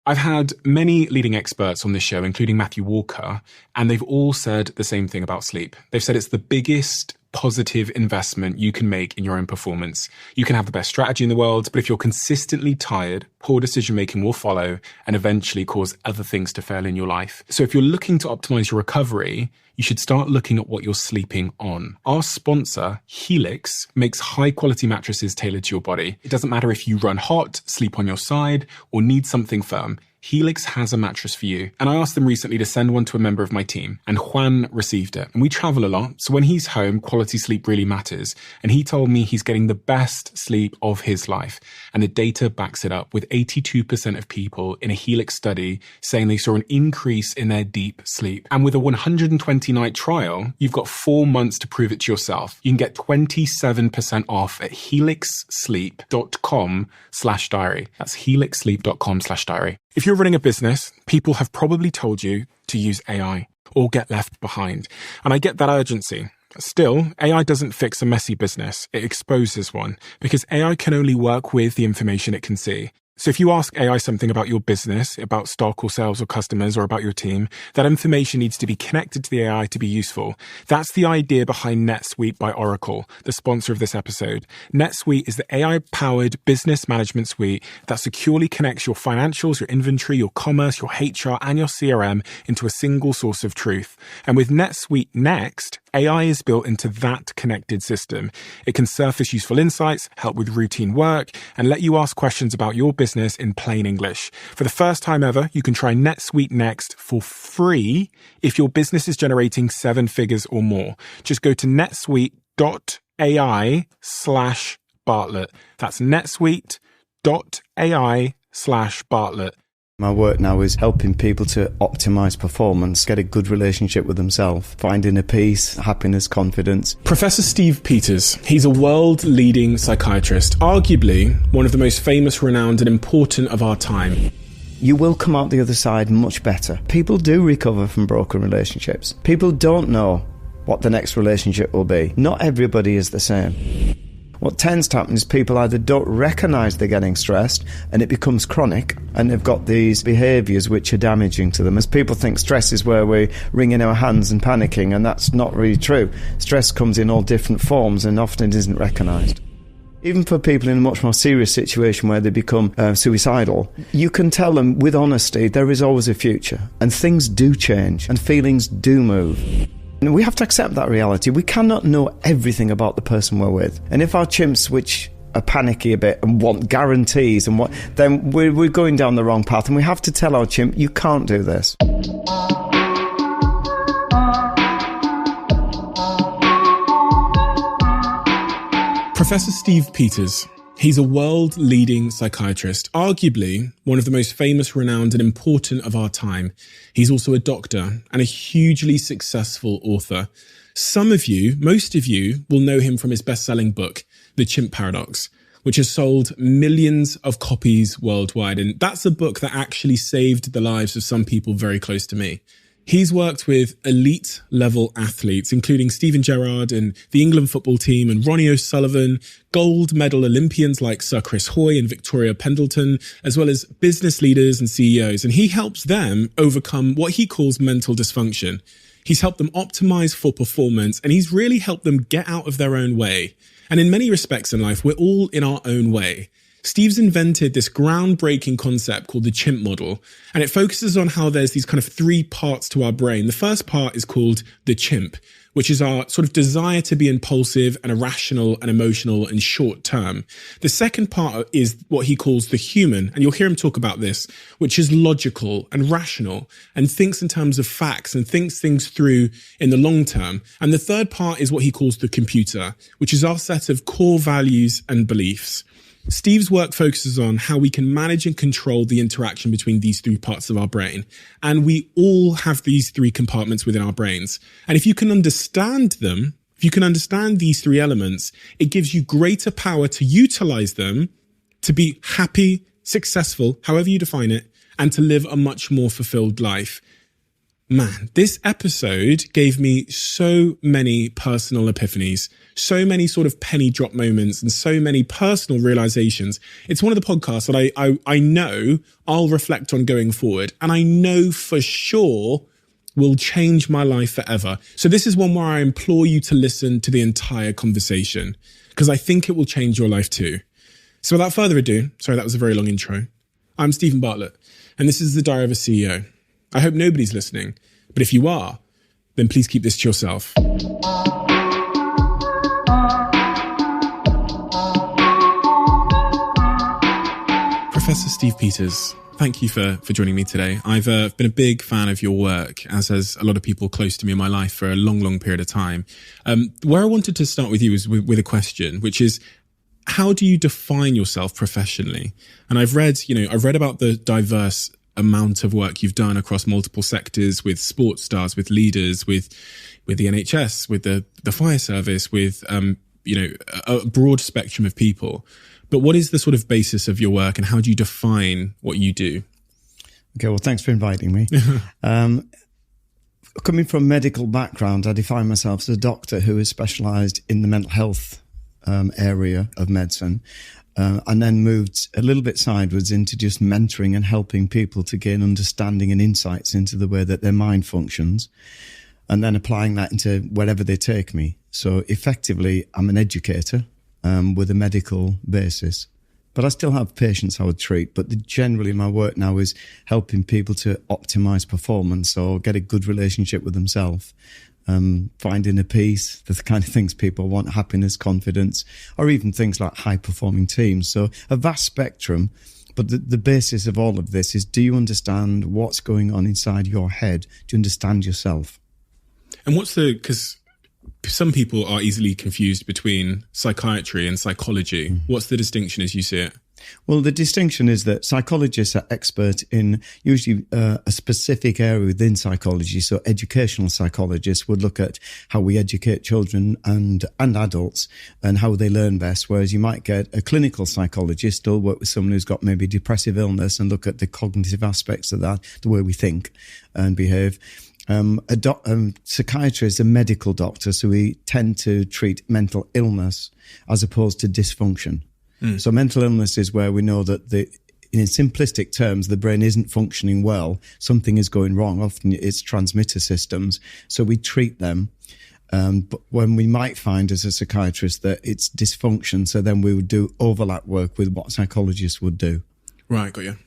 I've had many leading experts on this show, including Matthew Walker, and they've all said the same thing about sleep. They've said it's the biggest positive investment you can make in your own performance. You can have the best strategy in the world, but if you're consistently tired, poor decision-making will follow and eventually cause other things to fail in your life. So if you're looking to optimize your recovery, you should start looking at what you're sleeping on. Our sponsor, Helix, makes high-quality mattresses tailored to your body. It doesn't matter if you run hot, sleep on your side, or need something firm. Helix has a mattress for you. And I asked them recently to send one to a member of my team, and Juan received it. And we travel a lot, so when he's home, quality sleep really matters. And he told me he's getting the best sleep of his life. And the data backs it up, with 82% of people in a Helix study saying they saw an increase in their deep sleep. And with a 120-night trial, you've got 4 months to prove it to yourself. You can get 27% off at helixsleep.com/diary. That's helixsleep.com/diary. If you're running a business, people have probably told you to use AI or get left behind. And I get that urgency. Still, AI doesn't fix a messy business. It exposes one, because AI can only work with the information it can see. So if you ask AI something about your business, about stock or sales or customers or about your team, that information needs to be connected to the AI to be useful. That's the idea behind NetSuite by Oracle, the sponsor of this episode. NetSuite is the AI-powered business management suite that securely connects your financials, your inventory, your commerce, your HR, and your CRM into a single source of truth. And with NetSuite Next, AI is built into that connected system. It can surface useful insights, help with routine work, and let you ask questions about your business in plain English. For the first time ever, you can try NetSuite Next for free if your business is generating 7 figures or more. Just go to netsuite.ai/Bartlett. That's netsuite.ai/Bartlett. My work now is helping people to optimise performance, get a good relationship with themselves, find inner peace, happiness, confidence. Professor Steve Peters, he's a world-leading psychiatrist, arguably one of the most famous, renowned and important of our time. You will come out the other side much better. People do recover from broken relationships. People don't know what the next relationship will be. Not everybody is the same. What tends to happen is people either don't recognise they're getting stressed and it becomes chronic and they've got these behaviours which are damaging to them. As people think stress is where we're wringing our hands and panicking, and that's not really true. Stress comes in all different forms and often isn't recognised. Even for people in a much more serious situation where they become suicidal, you can tell them with honesty there is always a future, and things do change and feelings do move. And we have to accept that reality. We cannot know everything about the person we're with. And if our chimps, which are panicky a bit and want guarantees, and then we're going down the wrong path. And we have to tell our chimp, you can't do this. Professor Steve Peters. He's a world-leading psychiatrist, arguably one of the most famous, renowned and important of our time. He's also a doctor and a hugely successful author. Some of you, most of you, will know him from his best-selling book, The Chimp Paradox, which has sold millions of copies worldwide. And that's a book that actually saved the lives of some people very close to me. He's worked with elite level athletes, including Steven Gerrard and the England football team, and Ronnie Sullivan, gold medal Olympians like Sir Chris Hoy and Victoria Pendleton, as well as business leaders and CEOs. And he helps them overcome what he calls mental dysfunction. He's helped them optimize for performance, and he's really helped them get out of their own way. And in many respects in life, we're all in our own way. Steve's invented this groundbreaking concept called the chimp model, and it focuses on how there's these kind of 3 parts to our brain. The first part is called the chimp, which is our sort of desire to be impulsive and irrational and emotional and short term. The second part is what he calls the human, and you'll hear him talk about this, which is logical and rational and thinks in terms of facts and thinks things through in the long term. And the third part is what he calls the computer, which is our set of core values and beliefs. Steve's work focuses on how we can manage and control the interaction between these 3 parts of our brain. And we all have these 3 compartments within our brains. And if you can understand them, if you can understand these 3 elements, it gives you greater power to utilize them to be happy, successful, however you define it, and to live a much more fulfilled life. Man, this episode gave me so many personal epiphanies, so many sort of penny drop moments, and so many personal realizations. It's one of the podcasts that I know I'll reflect on going forward, and I know for sure will change my life forever. So this is one where I implore you to listen to the entire conversation, because I think it will change your life too. So without further ado, sorry, that was a very long intro. I'm Stephen Bartlett, and this is the Diary of a CEO. I hope nobody's listening, but if you are, then please keep this to yourself. Professor Steve Peters, thank you for joining me today. I've been a big fan of your work, as has a lot of people close to me in my life for a long, long period of time. Where I wanted to start with you is with a question, which is, how do you define yourself professionally? And I've read about the diverse amount of work you've done across multiple sectors with sports stars, with leaders, with the NHS, with the fire service, with a broad spectrum of people. But what is the sort of basis of your work, and how do you define what you do? Okay, well, thanks for inviting me. Coming from a medical background, I define myself as a doctor who is specialised in the mental health area of medicine. And then moved a little bit sideways into just mentoring and helping people to gain understanding and insights into the way that their mind functions, and then applying that into wherever they take me. So effectively, I'm an educator with a medical basis, but I still have patients I would treat. But generally my work now is helping people to optimize performance or get a good relationship with themselves. Finding a peace, the kind of things people want, happiness, confidence, or even things like high-performing teams. So a vast spectrum, but the basis of all of this is, do you understand what's going on inside your head? Do you understand yourself? And because some people are easily confused between psychiatry and psychology. Mm-hmm. What's the distinction as you see it? Well, the distinction is that psychologists are expert in usually a specific area within psychology. So educational psychologists would look at how we educate children and adults and how they learn best, whereas you might get a clinical psychologist still work with someone who's got maybe depressive illness and look at the cognitive aspects of that, the way we think and behave. A psychiatrist is a medical doctor, so we tend to treat mental illness as opposed to dysfunction. So mental illness is where we know that in simplistic terms, the brain isn't functioning well. Something is going wrong. Often it's transmitter systems. So we treat them. But when we might find as a psychiatrist that it's dysfunction, so then we would do overlap work with what psychologists would do. Right, got you.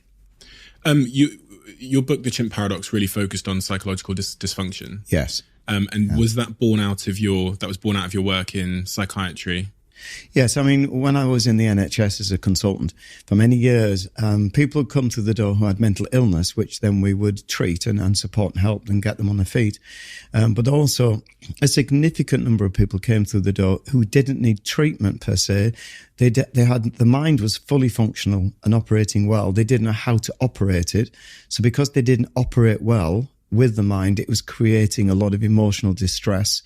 Your book, The Chimp Paradox, really focused on psychological dysfunction. Yes. Was that born out of your work in psychiatry? Yes, I mean, when I was in the NHS as a consultant for many years, people would come through the door who had mental illness, which then we would treat and support and help and get them on their feet. But also a significant number of people came through the door who didn't need treatment per se. The mind was fully functional and operating well. They didn't know how to operate it. So because they didn't operate well with the mind, it was creating a lot of emotional distress.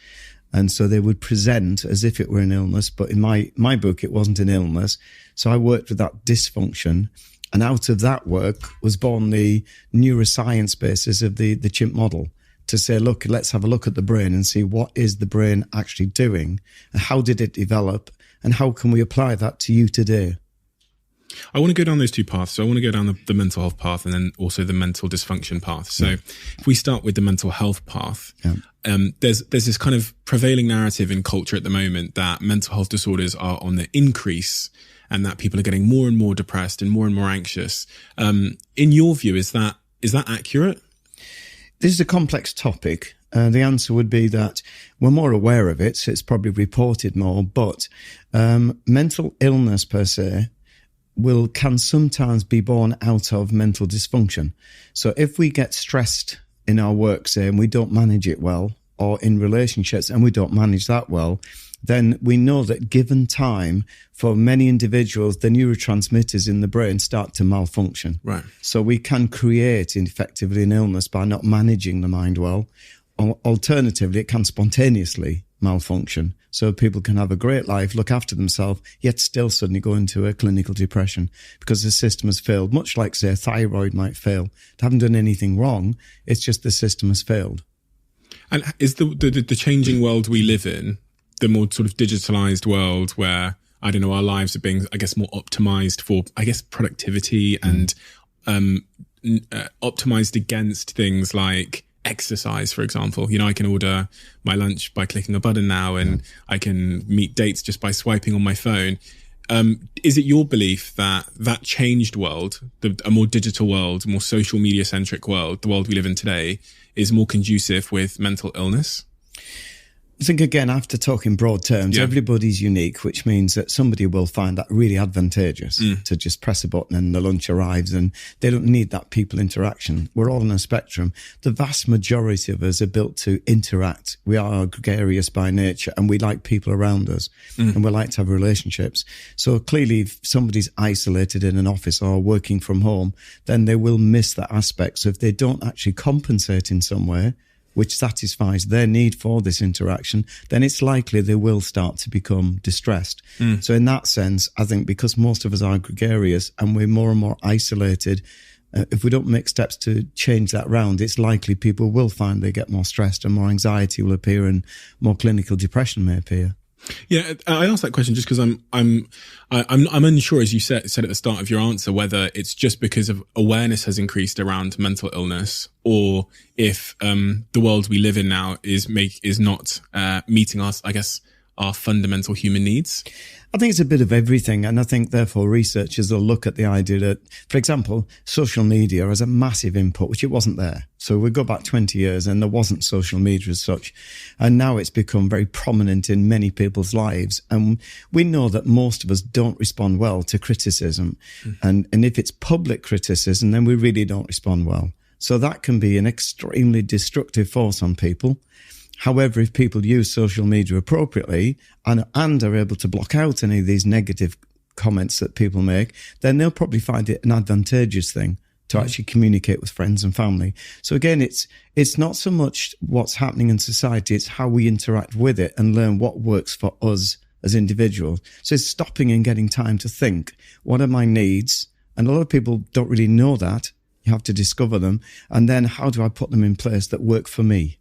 And so they would present as if it were an illness, but in my book, it wasn't an illness. So I worked with that dysfunction, and out of that work was born the neuroscience basis of the chimp model, to say, look, let's have a look at the brain and see what is the brain actually doing, and how did it develop, and how can we apply that to you today? I want to go down those two paths. So I want to go down the mental health path and then also the mental dysfunction path. So if we start with the mental health path, there's this kind of prevailing narrative in culture at the moment that mental health disorders are on the increase and that people are getting more and more depressed and more anxious. In your view, is that accurate? This is a complex topic. The answer would be that we're more aware of it, so it's probably reported more, but mental illness per se can sometimes be born out of mental dysfunction. So if we get stressed in our work, say, and we don't manage it well, or in relationships and we don't manage that well, then we know that given time, for many individuals, the neurotransmitters in the brain start to malfunction. Right. So we can create effectively an illness by not managing the mind well. Alternatively, it can spontaneously malfunction. So people can have a great life, look after themselves, yet still suddenly go into a clinical depression because the system has failed, much like, say, a thyroid might fail. They haven't done anything wrong. It's just the system has failed. And is the changing world we live in, the more sort of digitalized world where, I don't know, our lives are being, I guess, more optimized for, I guess, productivity and optimized against things like exercise, for example. You know, I can order my lunch by clicking a button now, and I can meet dates just by swiping on my phone. Is it your belief that that changed world, a more digital world, more social media centric world, the world we live in today, is more conducive with mental illness? I think, again, after talking broad terms, everybody's unique, which means that somebody will find that really advantageous to just press a button and the lunch arrives, and they don't need that people interaction. We're all on a spectrum. The vast majority of us are built to interact. We are gregarious by nature, and we like people around us, and we like to have relationships. So clearly, if somebody's isolated in an office or working from home, then they will miss that aspect. So if they don't actually compensate in some way, which satisfies their need for this interaction, then it's likely they will start to become distressed. So in that sense, I think because most of us are gregarious and we're more and more isolated, if we don't make steps to change that round, it's likely people will find they get more stressed and more anxiety will appear and more clinical depression may appear. Yeah, I asked that question just because I'm unsure, as you said at the start of your answer, whether it's just because of awareness has increased around mental illness, or if the world we live in now is not meeting us, I guess, our fundamental human needs. I think it's a bit of everything, and I think therefore researchers will look at the idea that, for example, social media has a massive input, which it wasn't there. So we go back 20 years and there wasn't social media as such, and now it's become very prominent in many people's lives, and we know that most of us don't respond well to criticism, and if it's public criticism, then we really don't respond well. So that can be an extremely destructive force on people. However, if people use social media appropriately and are able to block out any of these negative comments that people make, then they'll probably find it an advantageous thing to actually communicate with friends and family. So again, it's not so much what's happening in society, it's how we interact with it and learn what works for us as individuals. So it's stopping and getting time to think, what are my needs? And a lot of people don't really know that. You have to discover them. And then how do I put them in place that work for me?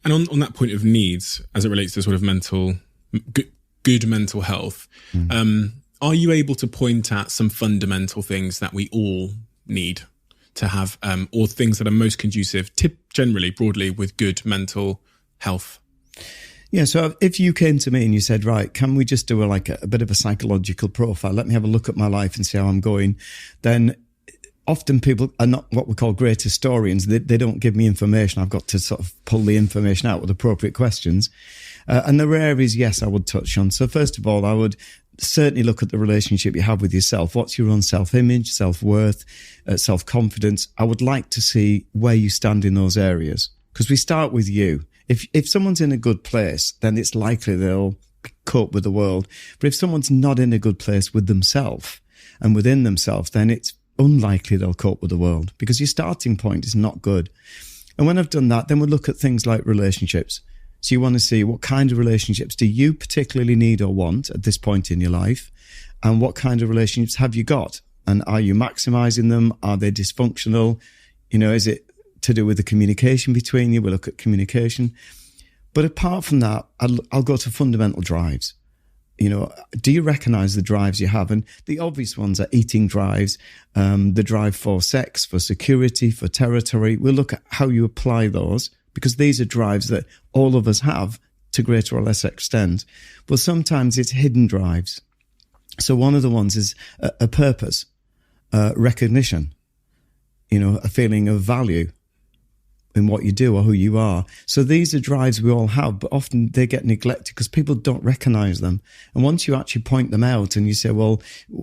And on that point of needs, as it relates to sort of good mental health, are you able to point at some fundamental things that we all need to have, or things that are most conducive, generally, broadly, with good mental health? Yeah, so if you came to me and you said, right, can we just do a bit of a psychological profile? Let me have a look at my life and see how I'm going. Then often people are not what we call great historians. They don't give me information. I've got to sort of pull the information out with appropriate questions. And the rare is, yes, I would touch on. So first of all, I would certainly look at the relationship you have with yourself. What's your own self-image, self-worth, self-confidence? I would like to see where you stand in those areas, because we start with you. If someone's in a good place, then it's likely they'll cope with the world. But if someone's not in a good place with themselves and within themselves, then it's unlikely they'll cope with the world, because your starting point is not good. And when I've done that, then we'll look at things like relationships. So you want to see what kind of relationships do you particularly need or want at this point in your life, and what kind of relationships have you got, and are you maximizing them? Are they dysfunctional? You know, is it to do with the communication between you? We'll look at communication. But apart from that, I'll go to fundamental drives. You know, do you recognize the drives you have? And the obvious ones are eating drives, the drive for sex, for security, for territory. We'll look at how you apply those, because these are drives that all of us have to greater or less extent. But sometimes it's hidden drives. So one of the ones is a purpose, recognition, you know, a feeling of value in what you do or who you are. So these are drives we all have, but often they get neglected because people don't recognize them. And once you actually point them out and you say, well,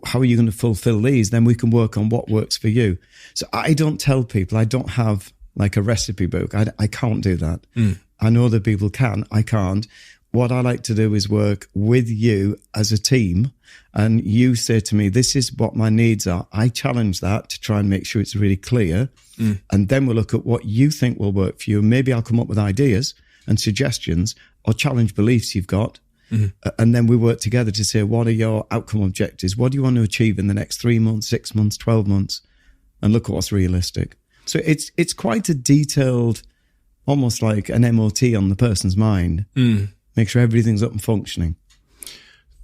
how are you going to fulfill these? Then we can work on what works for you. So I don't tell people, I don't have like a recipe book. I can't do that. I know that people can, I can't. What I like to do is work with you as a team, and you say to me, this is what my needs are. I challenge that to try and make sure it's really clear. And then we'll look at what you think will work for you. Maybe I'll come up with ideas, and suggestions or challenge beliefs you've got. And then we work together to say, what are your outcome objectives? What do you want to achieve in the next 3 months, 6 months, 12 months? And look at what's realistic. So it's quite a detailed, almost like an MOT on the person's mind. Make sure everything's up and functioning.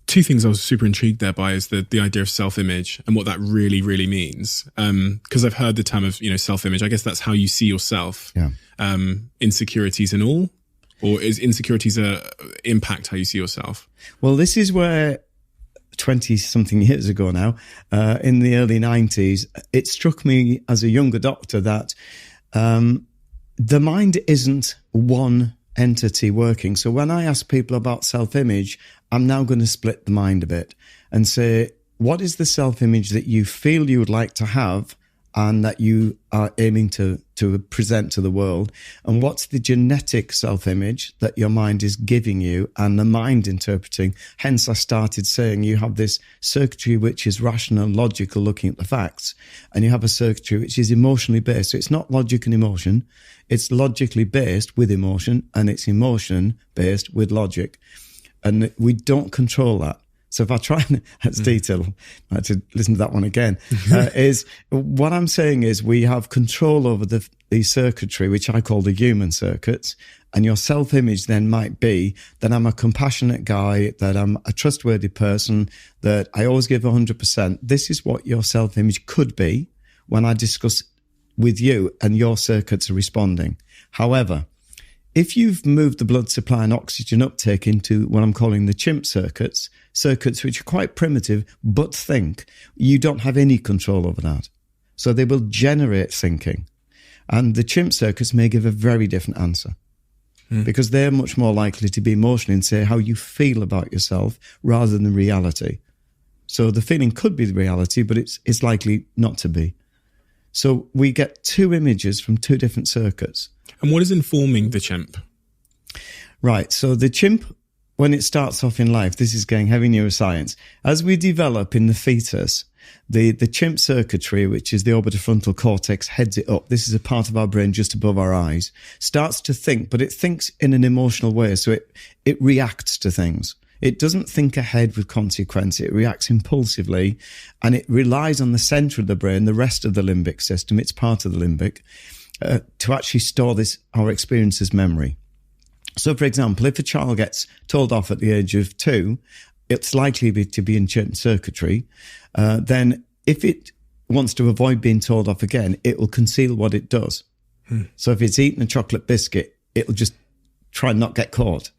Two things I was super intrigued there by is the idea of self-image and what that really, really means. Because I've heard the term of, self-image. I guess that's how you see yourself. Yeah. Insecurities and all? Or is insecurities impact how you see yourself? Well, this is where 20-something years ago now, in the early 90s, it struck me as a younger doctor that the mind isn't one entity working. So when I ask people about self-image, I'm now going to split the mind a bit and say, what is the self-image that you feel you would like to have and that you are aiming to present to the world? And what's the genetic self-image that your mind is giving you and the mind interpreting? Hence, I started saying you have this circuitry which is rational, logical, looking at the facts, and you have a circuitry which is emotionally based. So it's not logic and emotion. It's logically based with emotion, and it's emotion based with logic. And we don't control that. So if I try and, that's detail, I had to listen to that one again, is what I'm saying is we have control over the circuitry, which I call the human circuits. And your self-image then might be that I'm a compassionate guy, that I'm a trustworthy person, that I always give 100%. This is what your self-image could be when I discuss with you and your circuits are responding. However, if you've moved the blood supply and oxygen uptake into what I'm calling the chimp circuits which are quite primitive, but think, you don't have any control over that. So they will generate thinking. And the chimp circuits may give a very different answer because they're much more likely to be emotional and say how you feel about yourself rather than reality. So the feeling could be the reality, but it's likely not to be. So we get two images from two different circuits. And what is informing the chimp? Right. So the chimp, when it starts off in life, this is getting heavy neuroscience. As we develop in the fetus, the chimp circuitry, which is the orbitofrontal cortex, heads it up. This is a part of our brain just above our eyes, starts to think, but it thinks in an emotional way. So it reacts to things. It doesn't think ahead with consequence. It reacts impulsively, and it relies on the center of the brain, the rest of the limbic system. It's part of the limbic, to actually store our experience as memory. So, for example, if a child gets told off at the age of 2, it's likely to be in chimp circuitry. Then if it wants to avoid being told off again, it will conceal what it does. So if it's eaten a chocolate biscuit, it'll just try and not get caught.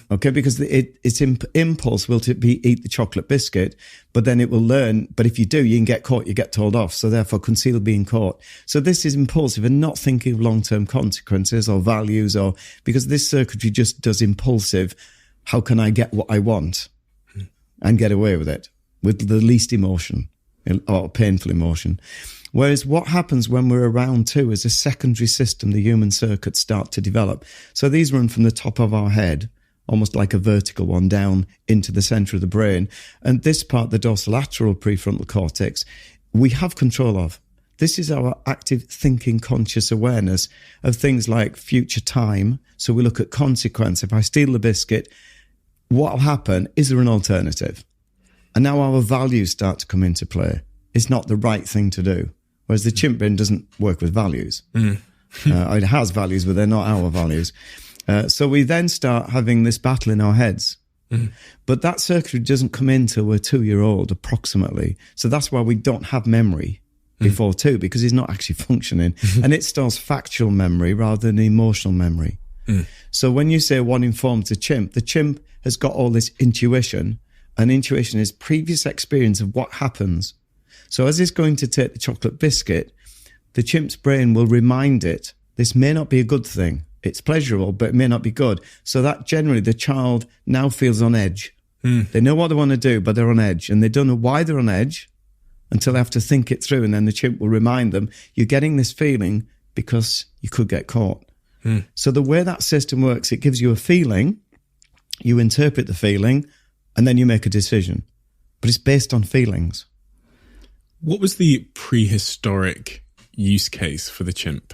Okay, because its impulse will be eat the chocolate biscuit, but then it will learn, but if you do, you can get caught, you get told off. So therefore conceal being caught. So this is impulsive and not thinking of long-term consequences or values, or because this circuitry just does impulsive. How can I get what I want and get away with it with the least emotion or painful emotion? Whereas what happens when we're around 2 is a secondary system, the human circuits start to develop. So these run from the top of our head, almost like a vertical one, down into the center of the brain. And this part, the dorsolateral prefrontal cortex, we have control of. This is our active thinking, conscious awareness of things like future time. So we look at consequence. If I steal the biscuit, what will happen? Is there an alternative? And now our values start to come into play. It's not the right thing to do. Whereas the chimp brain doesn't work with values. It has values, but they're not our values. So we then start having this battle in our heads. But that circuitry doesn't come in till we're 2-year-old approximately. So that's why we don't have memory before 2, because it's not actually functioning. And it stores factual memory rather than emotional memory. So when you say what informs the chimp has got all this intuition, and intuition is previous experience of what happens. So as it's going to take the chocolate biscuit, the chimp's brain will remind it, this may not be a good thing. It's pleasurable, but it may not be good. So that generally the child now feels on edge. They know what they want to do, but they're on edge. And they don't know why they're on edge until they have to think it through. And then the chimp will remind them, you're getting this feeling because you could get caught. So the way that system works, it gives you a feeling, you interpret the feeling, and then you make a decision. But it's based on feelings. What was the prehistoric use case for the chimp?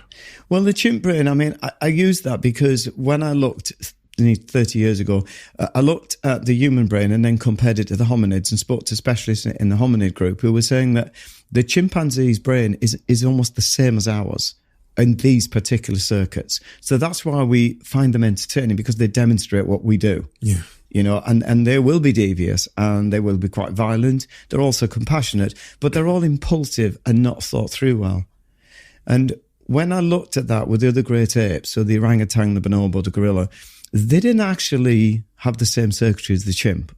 Well, the chimp brain, I mean, I use that because when I looked 30 years ago, I looked at the human brain and then compared it to the hominids and spoke to specialists in the hominid group who were saying that the chimpanzee's brain is almost the same as ours in these particular circuits. So that's why we find them entertaining, because they demonstrate what we do. Yeah. You know, and they will be devious and they will be quite violent. They're also compassionate, but they're all impulsive and not thought through well. And when I looked at that with the other great apes, so the orangutan, the bonobo, the gorilla, they didn't actually have the same circuitry as the chimp.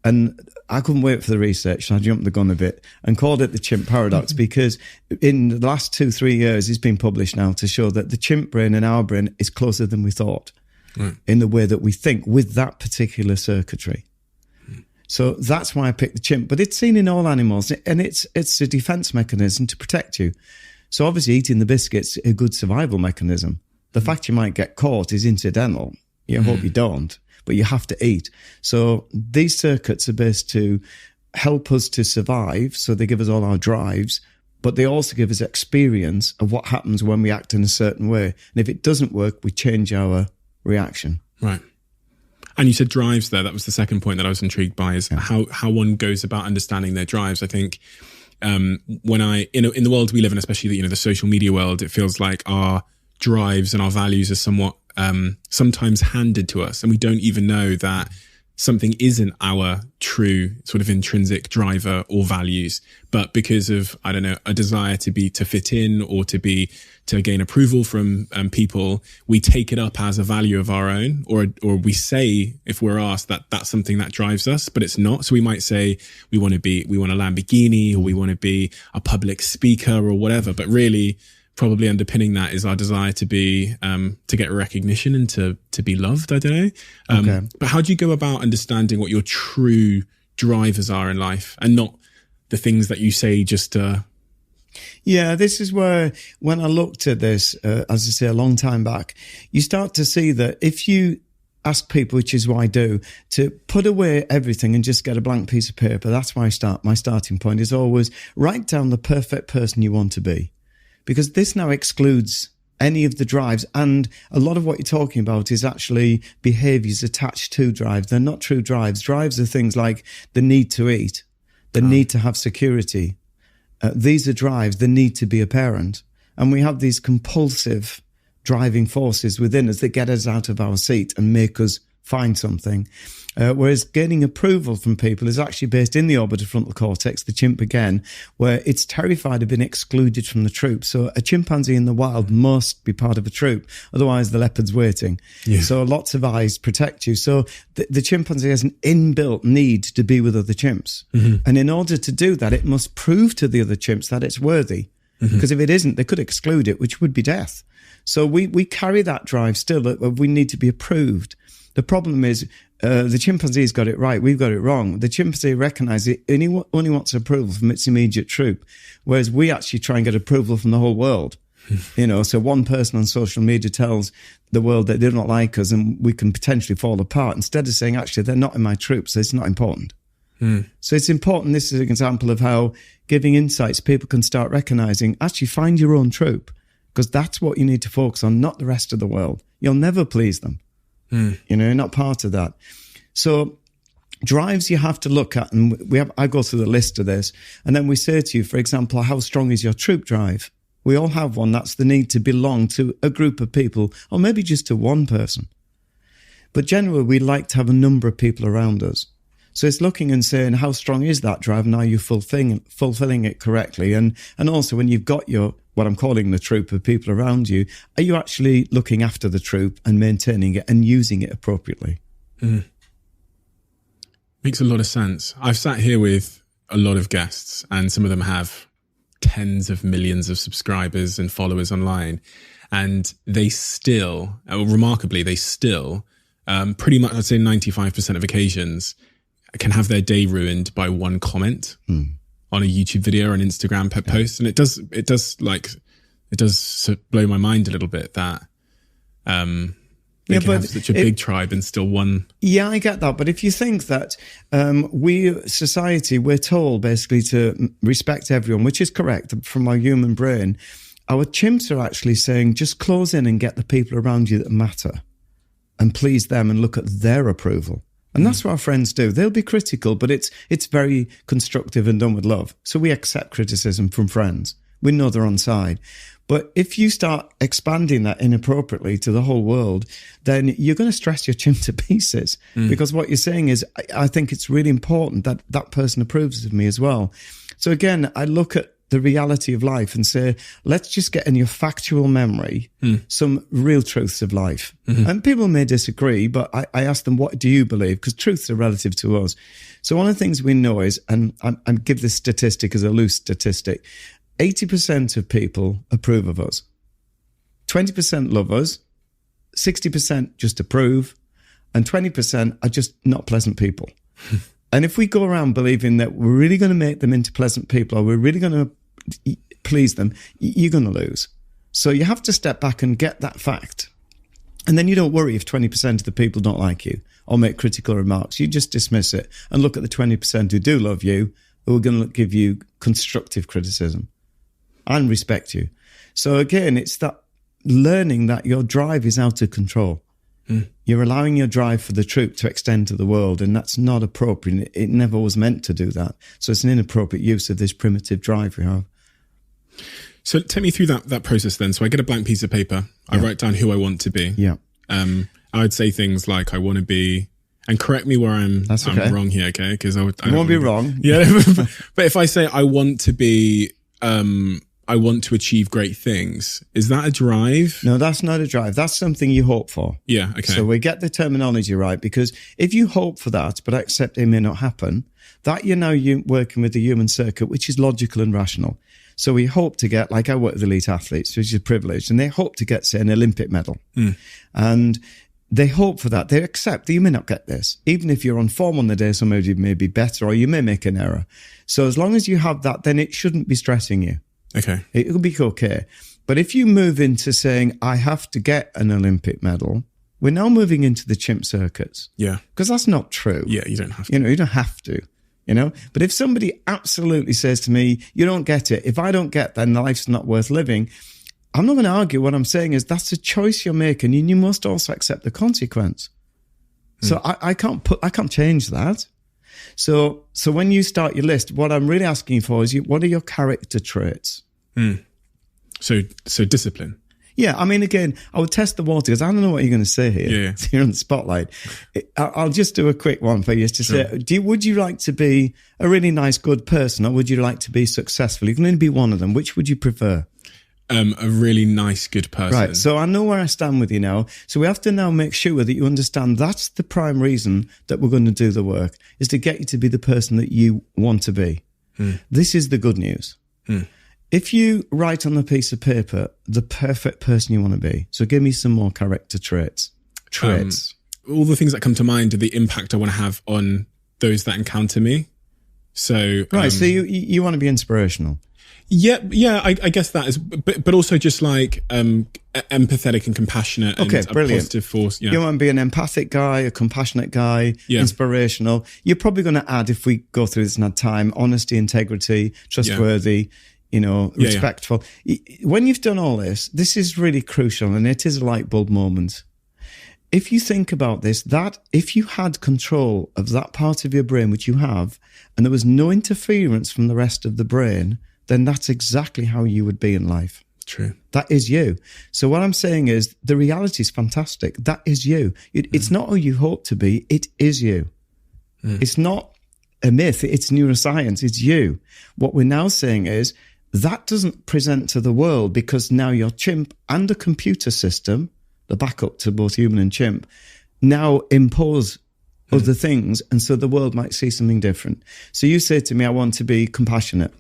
And I couldn't wait for the research, so I jumped the gun a bit and called it the Chimp Paradox, because in the last 2-3 years, it's been published now to show that the chimp brain and our brain is closer than we thought. Right. In the way that we think with that particular circuitry. So that's why I picked the chimp. But it's seen in all animals, and it's a defense mechanism to protect you. So obviously eating the biscuit's a good survival mechanism. The fact you might get caught is incidental. You hope you don't, but you have to eat. So these circuits are based to help us to survive. So they give us all our drives, but they also give us experience of what happens when we act in a certain way. And if it doesn't work, we change our reaction. Right. And you said drives there. That was the second point that I was intrigued by, is how one goes about understanding their drives. I think when in the world we live in, especially the social media world, it feels like our drives and our values are somewhat sometimes handed to us, and we don't even know that something isn't our true sort of intrinsic driver or values, but because of, I don't know, a desire to fit in or to gain approval from people, we take it up as a value of our own, or we say, if we're asked, that that's something that drives us, but it's not. So we might say we want a Lamborghini, or we want to be a public speaker or whatever, but really probably underpinning that is our desire to be to get recognition and to be loved. I don't know. Okay. But how do you go about understanding what your true drivers are in life, and not the things that you say just Yeah, this is where, when I looked at this, as I say, a long time back, you start to see that if you ask people, which is what I do, to put away everything and just get a blank piece of paper, that's why my starting point is always write down the perfect person you want to be. Because this now excludes any of the drives. And a lot of what you're talking about is actually behaviors attached to drives. They're not true drives. Drives are things like the need to eat, the need to have security. These are drives, the need to be a parent. And we have these compulsive driving forces within us that get us out of our seat and make us find something. Whereas gaining approval from people is actually based in the orbitofrontal cortex, the chimp again, where it's terrified of being excluded from the troop. So a chimpanzee in the wild must be part of a troop, otherwise the leopard's waiting. Yeah. So lots of eyes protect you. So the chimpanzee has an inbuilt need to be with other chimps. Mm-hmm. And in order to do that, it must prove to the other chimps that it's worthy. Because if it isn't, they could exclude it, which would be death. So we carry that drive still. We need to be approved. The problem is the chimpanzee's got it right. We've got it wrong. The chimpanzee recognises it only wants approval from its immediate troop, whereas we actually try and get approval from the whole world. So one person on social media tells the world that they don't like us and we can potentially fall apart, instead of saying, actually, they're not in my troop, so it's not important. So it's important. This is an example of how giving insights, people can start recognising, actually find your own troop, because that's what you need to focus on, not the rest of the world. You'll never please them. You're not part of that. So drives you have to look at, and I go through the list of this, and then we say to you, for example, how strong is your troop drive? We all have one. That's the need to belong to a group of people, or maybe just to one person. But generally, we like to have a number of people around us. So it's looking and saying, how strong is that drive, and are you fulfilling it correctly? And also, when you've got your, what I'm calling the troop of people around you, are you actually looking after the troop and maintaining it and using it appropriately? Makes a lot of sense. I've sat here with a lot of guests, and some of them have tens of millions of subscribers and followers online. And they still, remarkably, pretty much, I'd say 95% of occasions, can have their day ruined by one comment on a YouTube video or an Instagram post. And it does blow my mind a little bit that they can have such a big tribe and still one. Yeah, I get that. But if you think that society, we're told basically to respect everyone, which is correct from our human brain. our chimps are actually saying, just close in and get the people around you that matter and please them and look at their approval. And that's what our friends do. They'll be critical, but it's very constructive and done with love. So we accept criticism from friends. We know they're on side. But if you start expanding that inappropriately to the whole world, then you're going to stress your chimp to pieces. Because what you're saying is, I think it's really important that that person approves of me as well. So again, I look at the reality of life and say, let's just get in your factual memory some real truths of life. And people may disagree, but I ask them, what do you believe? Because truths are relative to us. So one of the things we know is, and I give this statistic as a loose statistic, 80% of people approve of us. 20% love us. 60% just approve. And 20% are just not pleasant people. And if we go around believing that we're really going to make them into pleasant people or we're really going to please them, you're going to lose. So you have to step back and get that fact. And then you don't worry if 20% of the people don't like you or make critical remarks. You just dismiss it and look at the 20% who do love you, who are going to give you constructive criticism and respect you. So again, it's that learning that your drive is out of control. You're allowing your drive for the troop to extend to the world, and that's not appropriate. It never was meant to do that. So it's an inappropriate use of this primitive drive we have. So take me through that process then. So I get a blank piece of paper. I write down who I want to be. Yeah. I would say things like, I want to be, and correct me where I'm wrong here, okay? Because I won't be wrong. Yeah. But if I say I want to be, I want to achieve great things, is that a drive? No, that's not a drive. That's something you hope for. Yeah, okay. So we get the terminology right, because if you hope for that, but accept it may not happen, that you're working with the human circuit, which is logical and rational. So we hope to get, like I work with elite athletes, which is privileged, and they hope to get, say, an Olympic medal. And they hope for that. They accept that you may not get this. Even if you're on form on the day, somebody may be better or you may make an error. So as long as you have that, then it shouldn't be stressing you. Okay. It will be okay. But if you move into saying, I have to get an Olympic medal, we're now moving into the chimp circuits. Yeah. Because that's not true. Yeah, you don't have to. You don't have to. But if somebody absolutely says to me, you don't get it, if I don't get that, then life's not worth living, I'm not going to argue. What I'm saying is that's a choice you're making, and you must also accept the consequence. So I can't change that. So when you start your list, what I'm really asking for is, what are your character traits? So discipline. Yeah, I mean, again, I would test the water because I don't know what you're going to say here. Yeah. So you're on the spotlight. I'll just do a quick one for you to say, would you like to be a really nice, good person, or would you like to be successful? You can only be one of them. Which would you prefer? A really nice, good person. Right, so I know where I stand with you now. So we have to now make sure that you understand that's the prime reason that we're going to do the work, is to get you to be the person that you want to be. This is the good news. If you write on a piece of paper the perfect person you want to be, so give me some more character traits. All the things that come to mind are the impact I want to have on those that encounter me. So so you want to be inspirational. Yeah, I guess that is, but also just like empathetic and compassionate. And a positive force. Yeah. You want to be an empathic guy, a compassionate guy, inspirational. You're probably going to add, if we go through this and add time, honesty, integrity, trustworthy. Respectful. When you've done all this is really crucial, and it is a light bulb moment. If you think about this, that if you had control of that part of your brain, which you have, and there was no interference from the rest of the brain, then that's exactly how you would be in life. True. That is you. So what I'm saying is, the reality is fantastic. That is you. It's not who you hope to be. It is you. It's not a myth. It's neuroscience. It's you. What we're now saying is, that doesn't present to the world, because now your chimp and the computer system, the backup to both human and chimp, now impose other things. And so the world might see something different. So you say to me, I want to be compassionate.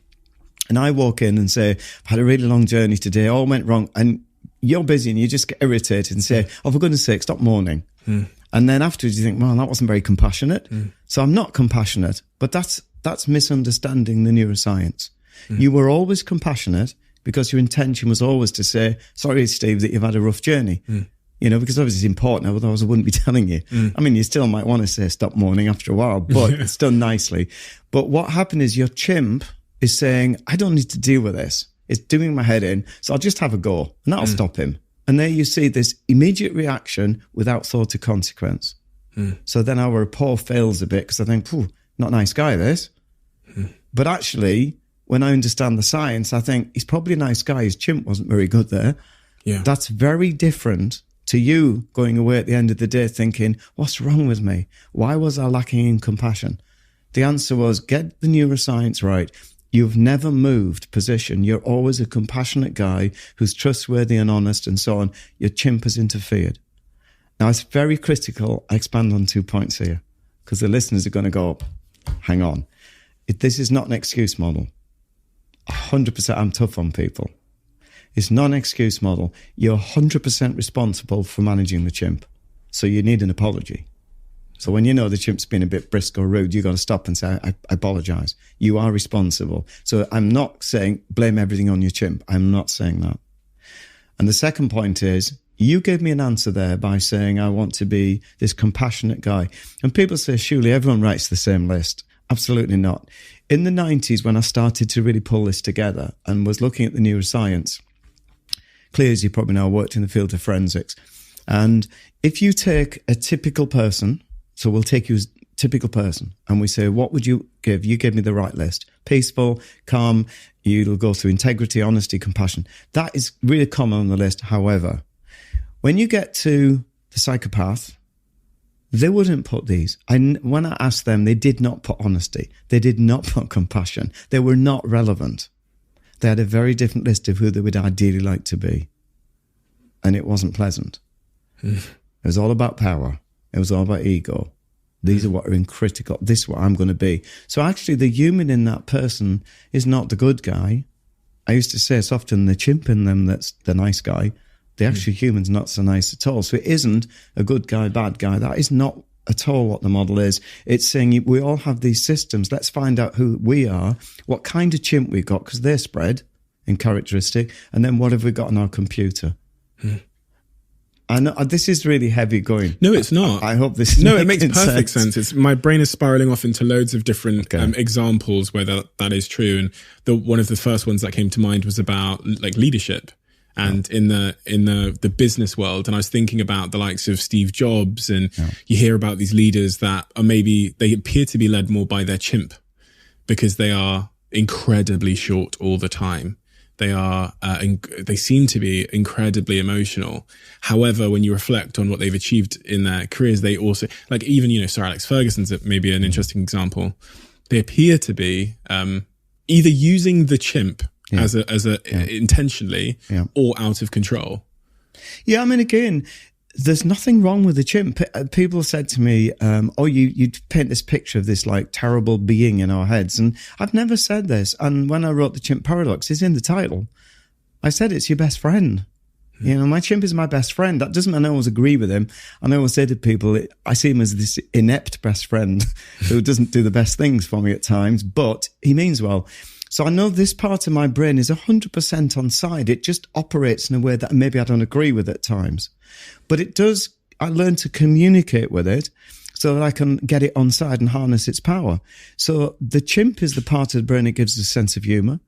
And I walk in and say, I've had a really long journey today, all went wrong. And you're busy and you just get irritated and say, oh, for goodness sake, stop mourning. And then afterwards you think, well, that wasn't very compassionate. So I'm not compassionate, but that's misunderstanding the neuroscience. You were always compassionate because your intention was always to say, sorry, Steve, that you've had a rough journey. Because obviously it's important, otherwise I wouldn't be telling you. I mean, you still might want to say stop mourning after a while, but it's done nicely. But what happened is your chimp is saying, I don't need to deal with this. It's doing my head in. So I'll just have a go and that'll stop him. And there you see this immediate reaction without thought of consequence. So then our rapport fails a bit because I think, not a nice guy, this. But actually, when I understand the science, I think he's probably a nice guy. His chimp wasn't very good there. Yeah. That's very different to you going away at the end of the day thinking, what's wrong with me? Why was I lacking in compassion? The answer was, get the neuroscience right. You've never moved position. You're always a compassionate guy who's trustworthy and honest and so on. Your chimp has interfered. Now, it's very critical. I expand on 2 points here because the listeners are going to go, hang on. This is not an excuse model. 100% I'm tough on people. It's not an excuse model. You're 100% responsible for managing the chimp. So you need an apology. So when you know the chimp's been a bit brisk or rude, you've got to stop and say, I apologize. You are responsible. So I'm not saying blame everything on your chimp. I'm not saying that. And the second point is, you gave me an answer there by saying I want to be this compassionate guy. And people say, surely everyone writes the same list. Absolutely not. In the 90s, when I started to really pull this together and was looking at the neuroscience, clear as you probably know, I worked in the field of forensics. And if you take a typical person, so we'll take you as a typical person, and we say, what would you give? You gave me the right list. Peaceful, calm, you'll go through integrity, honesty, compassion. That is really common on the list. However, when you get to the psychopath, they wouldn't put these. When I asked them, they did not put honesty. They did not put compassion. They were not relevant. They had a very different list of who they would ideally like to be. And it wasn't pleasant. It was all about power. It was all about ego. These are what are critical. This is what I'm going to be. So actually the human in that person is not the good guy. I used to say it's often the chimp in them that's the nice guy. The actual human's not so nice at all. So it isn't a good guy, bad guy. That is not at all what the model is. It's saying we all have these systems. Let's find out who we are, what kind of chimp we've got, because they're spread in characteristic, and then what have we got on our computer. I know this is really heavy going. No, it's not. I hope this is No, it makes perfect sense. It's, my brain is spiraling off into loads of different examples where that is true. And one of the first ones that came to mind was about like leadership. And in the business world, and I was thinking about the likes of Steve Jobs, and you hear about these leaders that are maybe, they appear to be led more by their chimp because they are incredibly short all the time. They seem to be incredibly emotional. However, when you reflect on what they've achieved in their careers, they also, like even, Sir Alex Ferguson's maybe an interesting example. They appear to be either using the chimp as a intentionally or out of control. Yeah, I mean, again, there's nothing wrong with the chimp. People said to me, you paint this picture of this like terrible being in our heads. And I've never said this. And when I wrote the Chimp Paradox, it's in the title. I said, it's your best friend. My chimp is my best friend. That doesn't mean I always agree with him. And I always say to people, I see him as this inept best friend who doesn't do the best things for me at times, but he means well. So I know this part of my brain is 100% on side. It just operates in a way that maybe I don't agree with at times. But it does, I learn to communicate with it so that I can get it on side and harness its power. So the chimp is the part of the brain that gives us a sense of humor.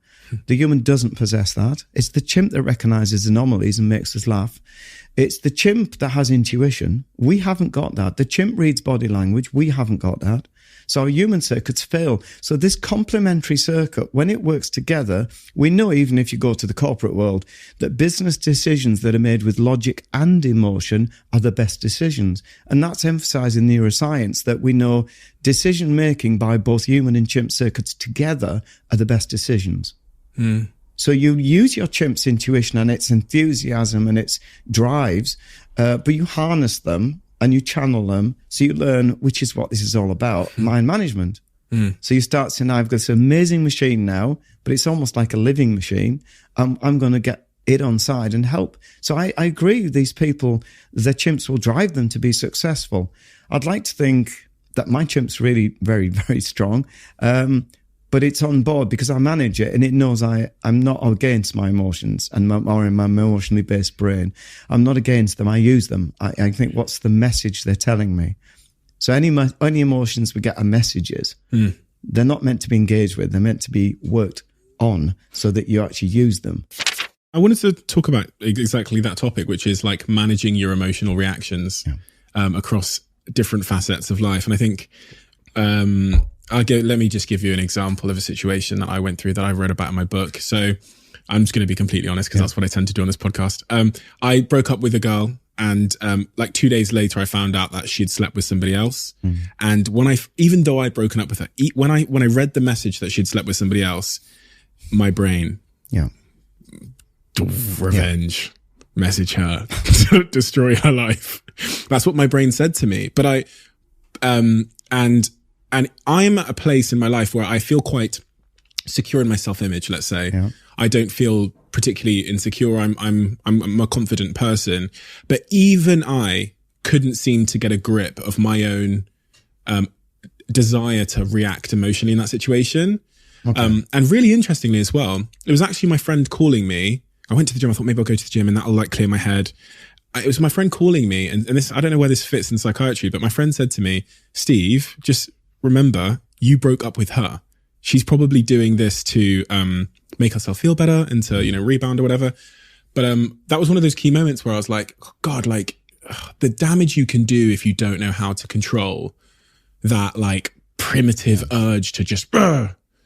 The human doesn't possess that. It's the chimp that recognizes anomalies and makes us laugh. It's the chimp that has intuition. We haven't got that. The chimp reads body language. We haven't got that. So our human circuits fail. So this complementary circuit, when it works together, we know, even if you go to the corporate world, that business decisions that are made with logic and emotion are the best decisions. And that's emphasized in neuroscience, that we know decision making by both human and chimp circuits together are the best decisions. So you use your chimp's intuition and its enthusiasm and its drives, but you harness them and you channel them, so you learn, which is what this is all about, mind management. So you start saying, I've got this amazing machine now, but it's almost like a living machine. I'm going to get it on side and help. So I agree with these people, their chimps will drive them to be successful. I'd like to think that my chimp's really very, very strong. But it's on board because I manage it, and it knows I'm not against my emotions and my emotionally based brain. I'm not against them. I use them. I think, what's the message they're telling me? So any emotions we get are messages. They're not meant to be engaged with. They're meant to be worked on so that you actually use them. I wanted to talk about exactly that topic, which is like managing your emotional reactions across different facets of life. And I think let me just give you an example of a situation that I went through that I wrote about in my book. So I'm just going to be completely honest because that's what I tend to do on this podcast. I broke up with a girl, and like 2 days later, I found out that she'd slept with somebody else. And even though I'd broken up with her, when I read the message that she'd slept with somebody else, my brain, revenge, message her, destroy her life. That's what my brain said to me. But and I'm at a place in my life where I feel quite secure in my self-image, let's say. I don't feel particularly insecure. I'm a confident person, but even I couldn't seem to get a grip of my own desire to react emotionally in that situation. And really interestingly as well, it was actually my friend calling me. I went to the gym. I thought maybe I'll go to the gym and that'll like clear my head. It was my friend calling me, and this, I don't know where this fits in psychiatry, but my friend said to me, Steve, just remember, you broke up with her. She's probably doing this to make herself feel better and to, rebound or whatever. But that was one of those key moments where I was like, oh God, like the damage you can do if you don't know how to control that like primitive urge to just.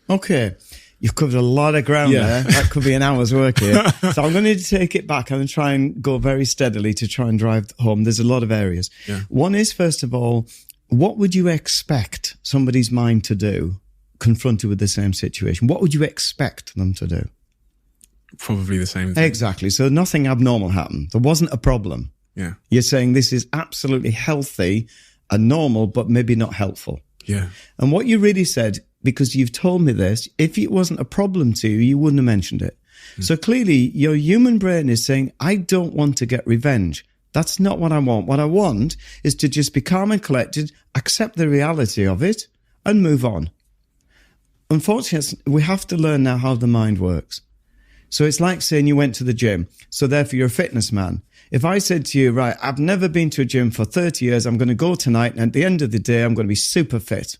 Okay. You've covered a lot of ground there. That could be an hour's work here. So I'm going to take it back and try and go very steadily to try and drive home. There's a lot of areas. One is, first of all, what would you expect somebody's mind to do confronted with the same situation? What would you expect them to do? Probably the same thing. Exactly. So nothing abnormal happened. There wasn't a problem. You're saying this is absolutely healthy and normal, but maybe not helpful. And what you really said, because you've told me this, if it wasn't a problem to you, you wouldn't have mentioned it. So clearly your human brain is saying, I don't want to get revenge. That's not what I want. What I want is to just be calm and collected, accept the reality of it, and move on. Unfortunately, we have to learn now how the mind works. So it's like saying you went to the gym, so therefore you're a fitness man. If I said to you, right, I've never been to a gym for 30 years, I'm going to go tonight, and at the end of the day, I'm going to be super fit.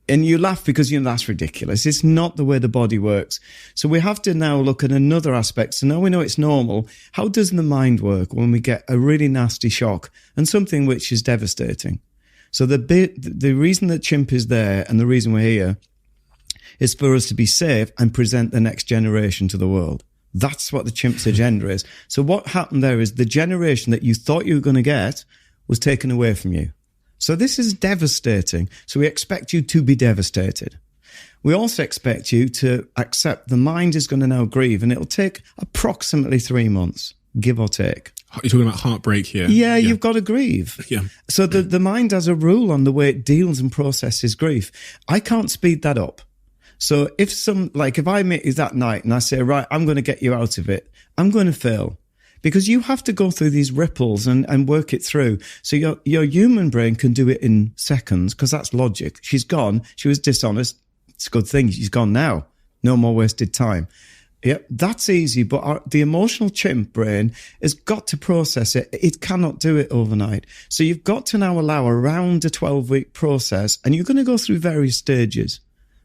And you laugh because, that's ridiculous. It's not the way the body works. So we have to now look at another aspect. So now we know it's normal. How does the mind work when we get a really nasty shock and something which is devastating? So the reason that Chimp is there and the reason we're here is for us to be safe and present the next generation to the world. That's what the Chimp's agenda is. So what happened there is the generation that you thought you were going to get was taken away from you. So this is devastating. So we expect you to be devastated. We also expect you to accept the mind is going to now grieve, and it'll take approximately 3 months, give or take. You're talking about heartbreak here. Yeah, you've got to grieve. So the mind has a rule on the way it deals and processes grief. I can't speed that up. So if I meet you that night and I say, right, I'm going to get you out of it, I'm going to fail. Because you have to go through these ripples and work it through. So your human brain can do it in seconds because that's logic. She's gone. She was dishonest. It's a good thing. She's gone now. No more wasted time. Yeah, that's easy. But the emotional chimp brain has got to process it. It cannot do it overnight. So you've got to now allow around a 12-week process. And you're going to go through various stages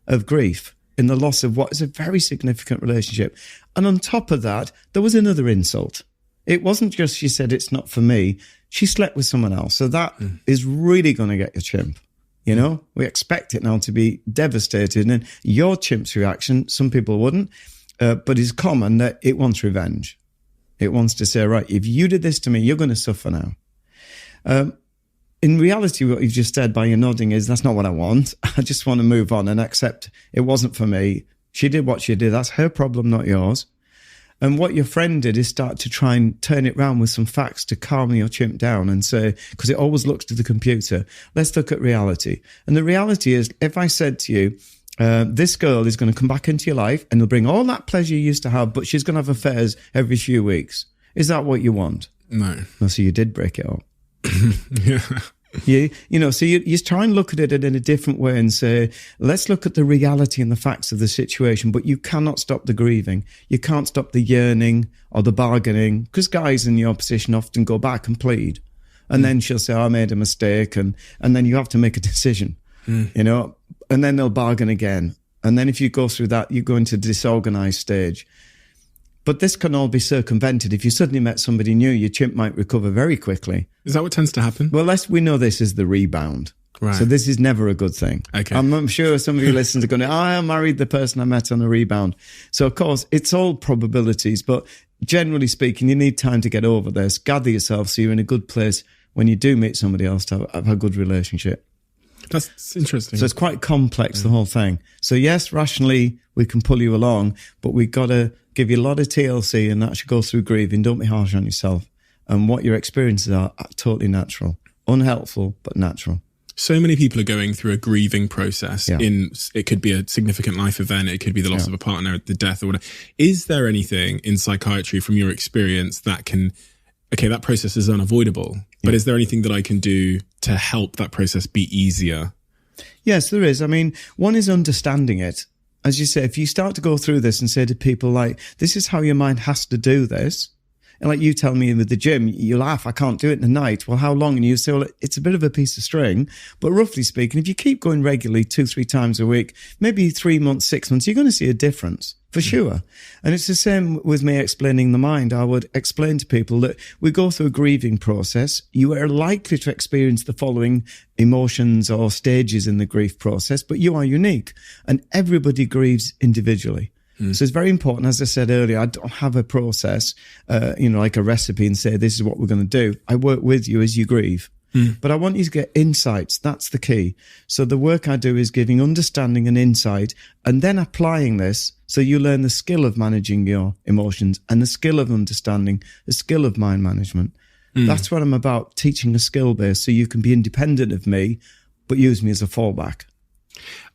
of grief in the loss of what is a very significant relationship. And on top of that, there was another insult. It wasn't just she said it's not for me. She slept with someone else. So that is really going to get your chimp. We expect it now to be devastated. And your chimp's reaction, some people wouldn't, but it's common that it wants revenge. It wants to say, right, if you did this to me, you're going to suffer now. In reality, what you've just said by your nodding is that's not what I want. I just want to move on and accept it wasn't for me. She did what she did. That's her problem, not yours. And what your friend did is start to try and turn it around with some facts to calm your chimp down and say, because it always looks to the computer, let's look at reality. And the reality is, if I said to you, this girl is going to come back into your life and will bring all that pleasure you used to have, but she's going to have affairs every few weeks. Is that what you want? No. So you did break it up. Yeah. So you try and look at it in a different way and say, let's look at the reality and the facts of the situation, but you cannot stop the grieving. You can't stop the yearning or the bargaining, because guys in your position often go back and plead. And then she'll say, I made a mistake. And then you have to make a decision, and then they'll bargain again. And then if you go through that, you go into the disorganized stage. But this can all be circumvented. If you suddenly met somebody new, your chimp might recover very quickly. Is that what tends to happen? Well, we know this is the rebound. Right. So this is never a good thing. Okay. I'm sure some of you listeners are going, I married the person I met on a rebound. So, of course, it's all probabilities. But generally speaking, you need time to get over this. Gather yourself so you're in a good place when you do meet somebody else to have a good relationship. That's interesting. So it's quite complex, the whole thing. So yes, rationally, we can pull you along, but we've got to give you a lot of TLC and actually go through grieving. Don't be harsh on yourself. And what your experiences are totally natural. Unhelpful, but natural. So many people are going through a grieving process. Yeah. It could be a significant life event. It could be the loss of a partner, the death or whatever. Is there anything in psychiatry from your experience that can, okay, that process is unavoidable, but is there anything that I can do to help that process be easier? Yes, there is. I mean, one is understanding it. As you say, if you start to go through this and say to people like, this is how your mind has to do this. And like you tell me with the gym, you laugh, I can't do it in the night. Well, how long? And you say, well, it's a bit of a piece of string. But roughly speaking, if you keep going regularly 2-3 times a week, maybe 3 months, 6 months, you're going to see a difference for sure. And it's the same with me explaining the mind. I would explain to people that we go through a grieving process. You are likely to experience the following emotions or stages in the grief process, but you are unique and everybody grieves individually. So it's very important. As I said earlier, I don't have a process, like a recipe and say, this is what we're going to do. I work with you as you grieve. But I want you to get insights. That's the key. So the work I do is giving understanding and insight and then applying this so you learn the skill of managing your emotions and the skill of understanding, the skill of mind management. That's what I'm about, teaching a skill base so you can be independent of me, but use me as a fallback.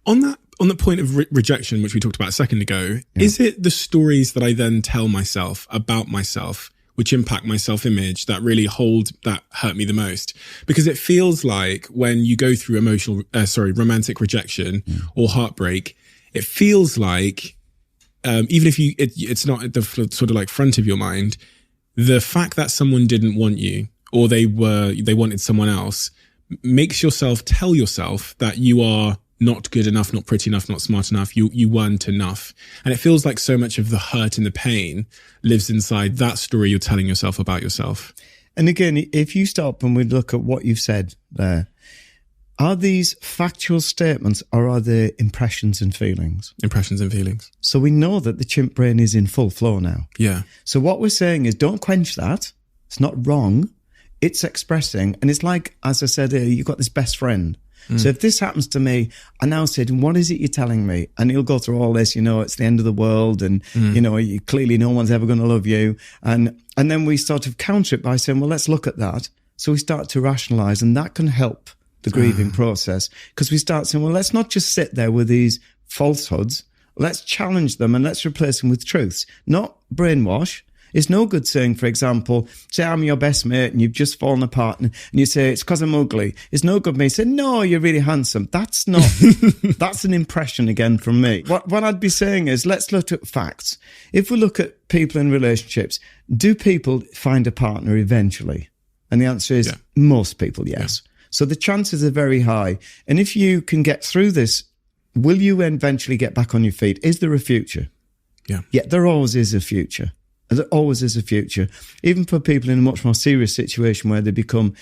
On the point of rejection, which we talked about a second ago, is it the stories that I then tell myself about myself, which impact my self-image, that really that hurt me the most? Because it feels like when you go through romantic rejection or heartbreak, it feels like, even if it's not at the sort of like front of your mind, the fact that someone didn't want you or they wanted someone else makes yourself tell yourself that you are not good enough, not pretty enough, not smart enough, you weren't enough. And it feels like so much of the hurt and the pain lives inside that story you're telling yourself about yourself. And again, if you stop and we look at what you've said there, are these factual statements or are they impressions and feelings? Impressions and feelings. So we know that the chimp brain is in full flow now. Yeah. So what we're saying is don't quench that. It's not wrong. It's expressing. And it's like, as I said earlier, you've got this best friend. So if this happens to me, I now said, what is it you're telling me? And he'll go through all this, it's the end of the world and, clearly no one's ever going to love you. And then we sort of counter it by saying, well, let's look at that. So we start to rationalize and that can help the grieving process because we start saying, well, let's not just sit there with these falsehoods. Let's challenge them and let's replace them with truths, not brainwash. It's no good saying, for example, say I'm your best mate and you've just fallen apart and you say, it's because I'm ugly. It's no good me saying, no, you're really handsome. That's not, that's an impression again from me. What I'd be saying is, let's look at facts. If we look at people in relationships, do people find a partner eventually? And the answer is most people, yes. Yeah. So the chances are very high. And if you can get through this, will you eventually get back on your feet? Is there a future? Yeah. Yeah, there always is a future. There always is a future. Even for people in a much more serious situation where they become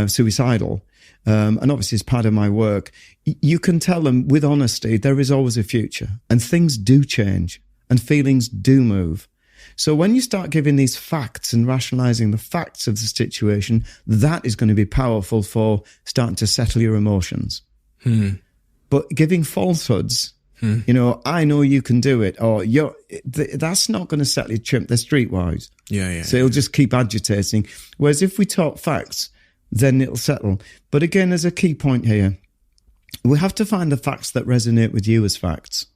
suicidal, and obviously it's part of my work, you can tell them with honesty, there is always a future. And things do change and feelings do move. So when you start giving these facts and rationalizing the facts of the situation, that is going to be powerful for starting to settle your emotions. But giving falsehoods, I know you can do it, or that's not going to settle your chimp. They're streetwise. So he'll just keep agitating. Whereas if we talk facts, then it'll settle. But again, there's a key point here. We have to find the facts that resonate with you as facts.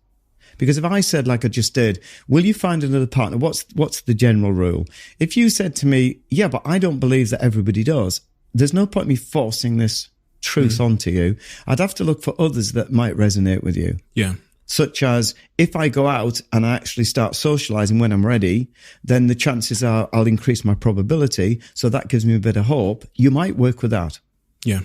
Because if I said, like I just did, will you find another partner? What's the general rule? If you said to me, yeah, but I don't believe that everybody does, there's no point in me forcing this truth onto you. I'd have to look for others that might resonate with you. Yeah. Such as if I go out and I actually start socializing when I'm ready, then the chances are I'll increase my probability. So that gives me a bit of hope. You might work with that. Yeah.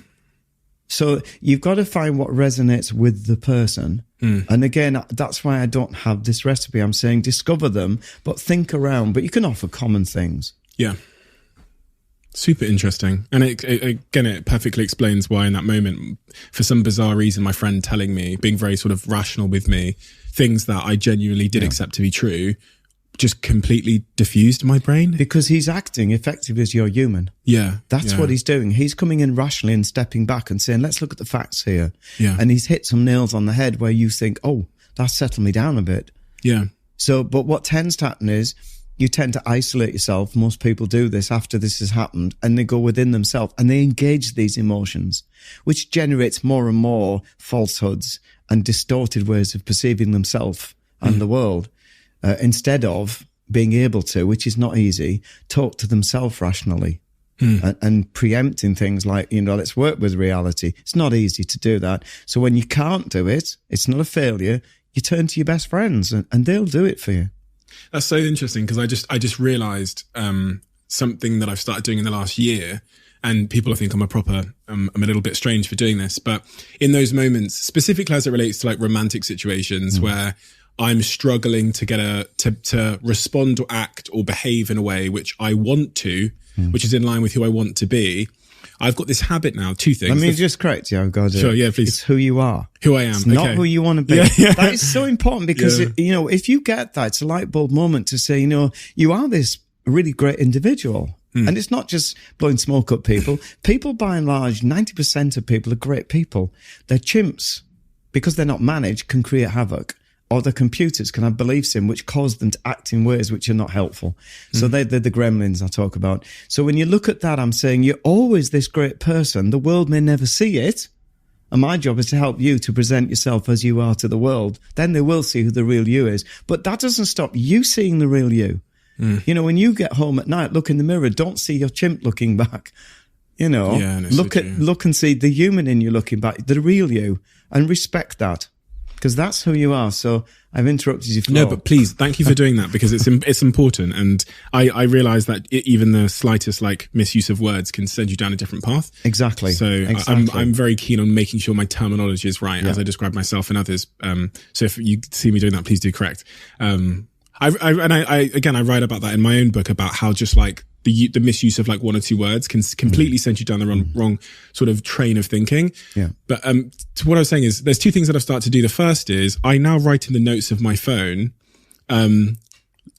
So you've got to find what resonates with the person. And again, that's why I don't have this recipe. I'm saying discover them, but think around. But you can offer common things. Yeah. Super interesting. And it perfectly explains why in that moment, for some bizarre reason, my friend telling me, being very sort of rational with me, things that I genuinely did accept to be true, just completely diffused my brain. Because he's acting effectively as your human. Yeah. That's what he's doing. He's coming in rationally and stepping back and saying, let's look at the facts here. Yeah. And he's hit some nails on the head where you think, oh, that's settled me down a bit. Yeah. So, but what tends to happen is you tend to isolate yourself. Most people do this after this has happened, and they go within themselves and they engage these emotions, which generates more and more falsehoods and distorted ways of perceiving themselves and the world. Instead of being able to, which is not easy, talk to themselves rationally and preempting things like, let's work with reality. It's not easy to do that. So when you can't do it, it's not a failure. You turn to your best friends and they'll do it for you. That's so interesting because I just realized something that I've started doing in the last year. And people think I'm a little bit strange for doing this. But in those moments, specifically as it relates to like romantic situations where I'm struggling to get to respond or act or behave in a way which I want to, which is in line with who I want to be. I've got this habit now, two things. Let me just correct you. I've got to. Sure, yeah, please. It's who you are. Who I am. It's not who you want to be. Yeah. That is so important because, if you get that, it's a light bulb moment to say, you are this really great individual. And it's not just blowing smoke up people. People, by and large, 90% of people are great people. They're chimps. Because they're not managed, can create havoc. Or the computers can have beliefs in which cause them to act in ways which are not helpful. So they're the gremlins I talk about. So when you look at that, I'm saying you're always this great person. The world may never see it. And my job is to help you to present yourself as you are to the world. Then they will see who the real you is. But that doesn't stop you seeing the real you. When you get home at night, look in the mirror, don't see your chimp looking back. Look and see the human in you looking back, the real you, and respect that. Because that's who you are. So I've interrupted you. No, but please, thank you for doing that because it's important. And I realize that even the slightest misuse of words can send you down a different path. Exactly. So I'm very keen on making sure my terminology is right as I describe myself and others. So if you see me doing that, please do correct. I write about that in my own book about how just the misuse of one or two words can completely send you down the wrong sort of train of thinking. Yeah. But so what I was saying is there's two things that I've started to do. The first is I now write in the notes of my phone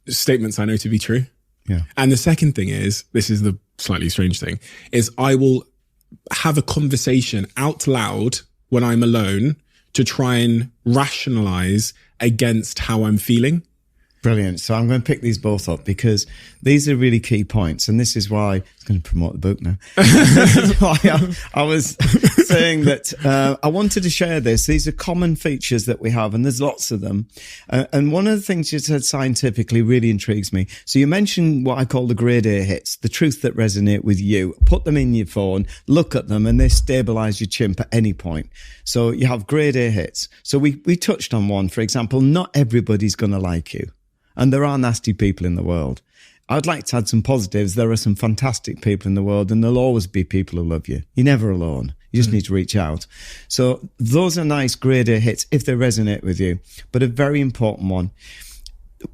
statements I know to be true. Yeah. And the second thing is, this is the slightly strange thing, is I will have a conversation out loud when I'm alone to try and rationalize against how I'm feeling. Brilliant. So I'm going to pick these both up because these are really key points. And this is why I'm going to promote the book now. This is why I was saying that I wanted to share this. These are common features that we have, and there's lots of them. And one of the things you said scientifically really intrigues me. So you mentioned what I call the grade A hits, the truth that resonate with you. Put them in your phone, look at them, and they stabilize your chimp at any point. So you have grade A hits. So we touched on one, for example, not everybody's going to like you. And there are nasty people in the world. I'd like to add some positives. There are some fantastic people in the world, and there'll always be people who love you. You're never alone. You just need to reach out. So those are nice grade A hits if they resonate with you. But a very important one.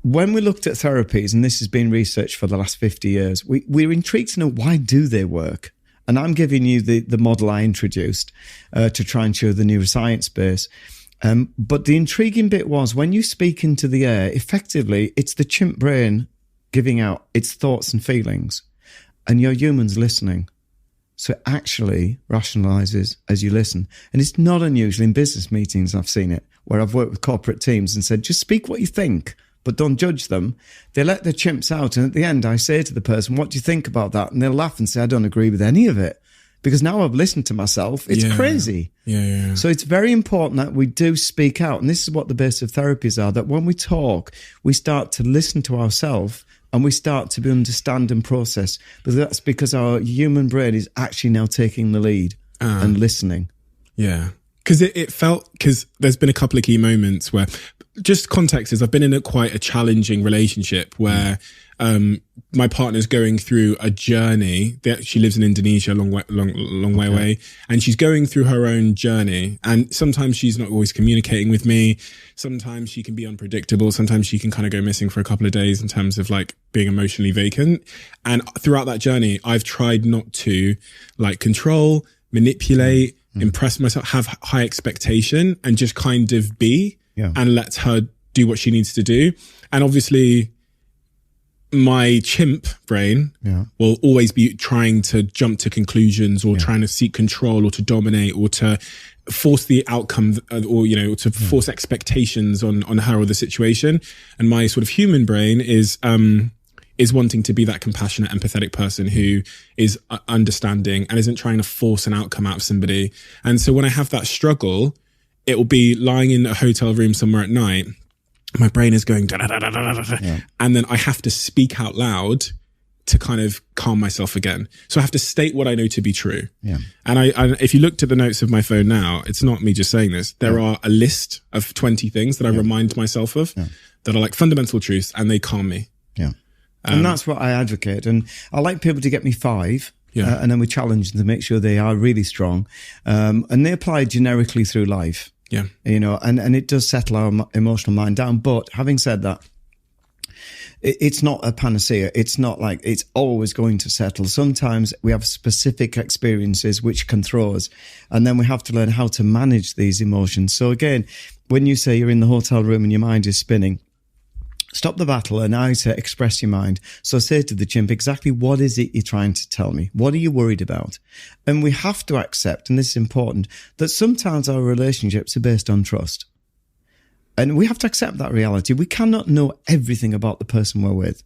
When we looked at therapies, and this has been researched for the last 50 years, we're intrigued to know why do they work? And I'm giving you the model I introduced to try and show the neuroscience base. But the intriguing bit was when you speak into the air, effectively, it's the chimp brain giving out its thoughts and feelings, and your human's listening. So it actually rationalizes as you listen. And it's not unusual in business meetings. I've seen it where I've worked with corporate teams and said, just speak what you think, but don't judge them. They let their chimps out. And at the end, I say to the person, what do you think about that? And they'll laugh and say, I don't agree with any of it. Because now I've listened to myself. It's crazy. Yeah. So it's very important that we do speak out. And this is what the base of therapies are, that when we talk, we start to listen to ourselves and we start to understand and process. But that's because our human brain is actually now taking the lead and listening. Yeah. Because it felt, because there's been a couple of key moments where, just context is I've been in quite a challenging relationship where my partner's going through a journey. She lives in Indonesia, long way away, and she's going through her own journey. And sometimes she's not always communicating with me. Sometimes she can be unpredictable. Sometimes she can kind of go missing for a couple of days in terms of like being emotionally vacant. And throughout that journey, I've tried not to like control, manipulate, impress myself, have high expectation, and just kind of be. And let her do what she needs to do. And obviously my chimp brain will always be trying to jump to conclusions or trying to seek control or to dominate or to force the outcome or, you know, to force expectations on her or the situation. And my sort of human brain is wanting to be that compassionate, empathetic person who is understanding and isn't trying to force an outcome out of somebody. And so when I have that struggle, it will be lying in a hotel room somewhere at night. My brain is going, and then I have to speak out loud to kind of calm myself again. So I have to state what I know to be true. And if you looked at the notes of my phone now, it's not me just saying this. There are a list of 20 things that I remind myself of that are like fundamental truths, and they calm me. And that's what I advocate. And I like people to get me 5. And then we challenge them to make sure they are really strong. And they apply generically through life. You know, and it does settle our emotional mind down. But having said that, it's not a panacea. It's not like it's always going to settle. Sometimes we have specific experiences which can throw us, and then we have to learn how to manage these emotions. So again, when you say you're in the hotel room and your mind is spinning, stop the battle and I say express your mind. So say to the chimp, exactly what is it you're trying to tell me? What are you worried about? And we have to accept, and this is important, that sometimes our relationships are based on trust. And we have to accept that reality. We cannot know everything about the person we're with.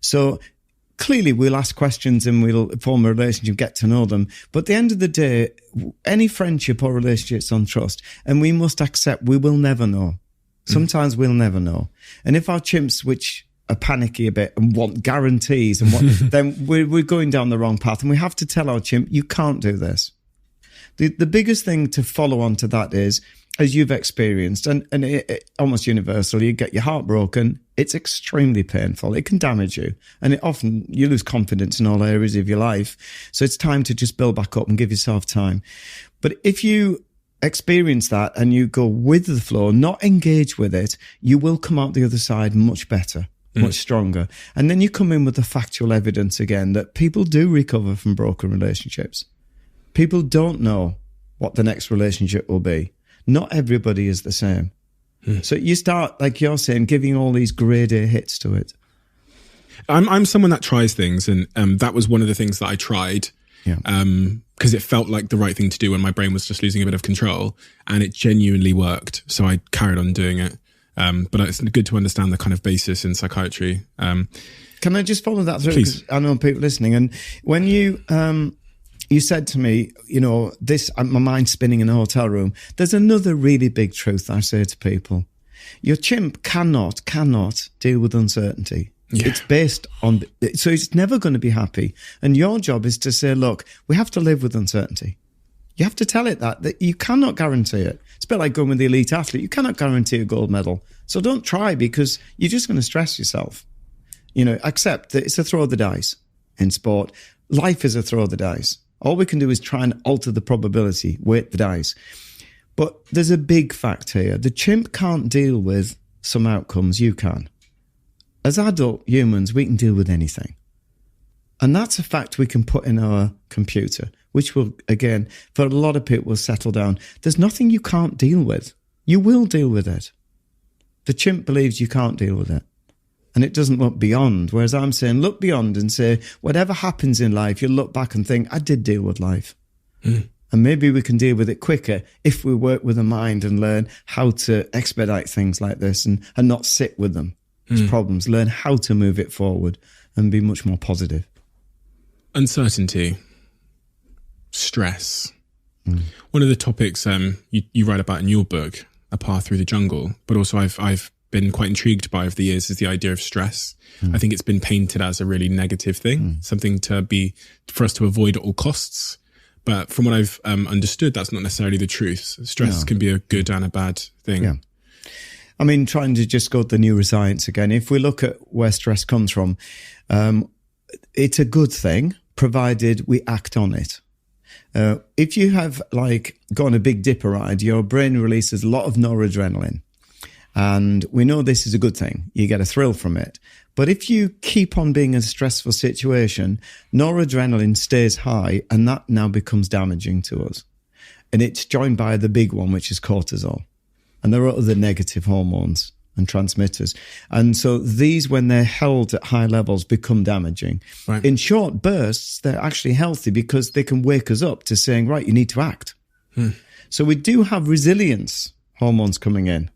So clearly we'll ask questions and we'll form a relationship, get to know them. But at the end of the day, any friendship or relationship is on trust. And we must accept we will never know. Sometimes we'll never know. And if our chimps, which are panicky a bit and want guarantees and then we're going down the wrong path. And we have to tell our chimp, you can't do this. The biggest thing to follow on to that is, as you've experienced, and it almost universal, you get your heart broken. It's extremely painful. It can damage you. And often you lose confidence in all areas of your life. So it's time to just build back up and give yourself time. But if you experience that and you go with the flow, not engage with it, you will come out the other side much better, much stronger. And then you come in with the factual evidence again that people do recover from broken relationships. People don't know what the next relationship will be. Not everybody is the same. So you start, like you're saying, giving all these grade A hits to it. I'm someone that tries things, and that was one of the things that I tried. Because it felt like the right thing to do when my brain was just losing a bit of control, and it genuinely worked. So I carried on doing it. But it's good to understand the kind of basis in psychiatry. Can I just follow that through? Please. Because I know people listening. And when you said to me, you know, my mind's spinning in a hotel room, there's another really big truth I say to people. Your chimp cannot deal with uncertainty. It's based on, so it's never going to be happy. And your job is to say, look, we have to live with uncertainty. You have to tell it that you cannot guarantee it. It's a bit like going with the elite athlete. You cannot guarantee a gold medal. So don't try, because you're just going to stress yourself. You know, accept that it's a throw of the dice in sport. Life is a throw of the dice. All we can do is try and alter the probability, weight the dice. But there's a big fact here. The chimp can't deal with some outcomes. You can. As adult humans, we can deal with anything. And that's a fact we can put in our computer, which will, again, for a lot of people, will settle down. There's nothing you can't deal with. You will deal with it. The chimp believes you can't deal with it. And it doesn't look beyond. Whereas I'm saying, look beyond and say, whatever happens in life, you'll look back and think, I did deal with life. And maybe we can deal with it quicker if we work with the mind and learn how to expedite things like this and not sit with them. Problems, learn how to move it forward and be much more positive. Uncertainty, stress. One of the topics you write about in your book, A Path Through the Jungle, but also I've been quite intrigued by over the years, is the idea of stress. I think it's been painted as a really negative thing, something for us to avoid at all costs. But from what I've understood, that's not necessarily the truth. Stress can be a good and a bad thing. Yeah. I mean, trying to just go to the neuroscience again, if we look at where stress comes from, it's a good thing, provided we act on it. If you have go on a Big Dipper ride, your brain releases a lot of noradrenaline. And we know this is a good thing. You get a thrill from it. But if you keep on being in a stressful situation, noradrenaline stays high, and that now becomes damaging to us. And it's joined by the big one, which is cortisol. And there are other negative hormones and transmitters. And so these, when they're held at high levels, become damaging. Right. In short bursts, they're actually healthy because they can wake us up to saying, right, you need to act. So we do have resilience hormones coming in.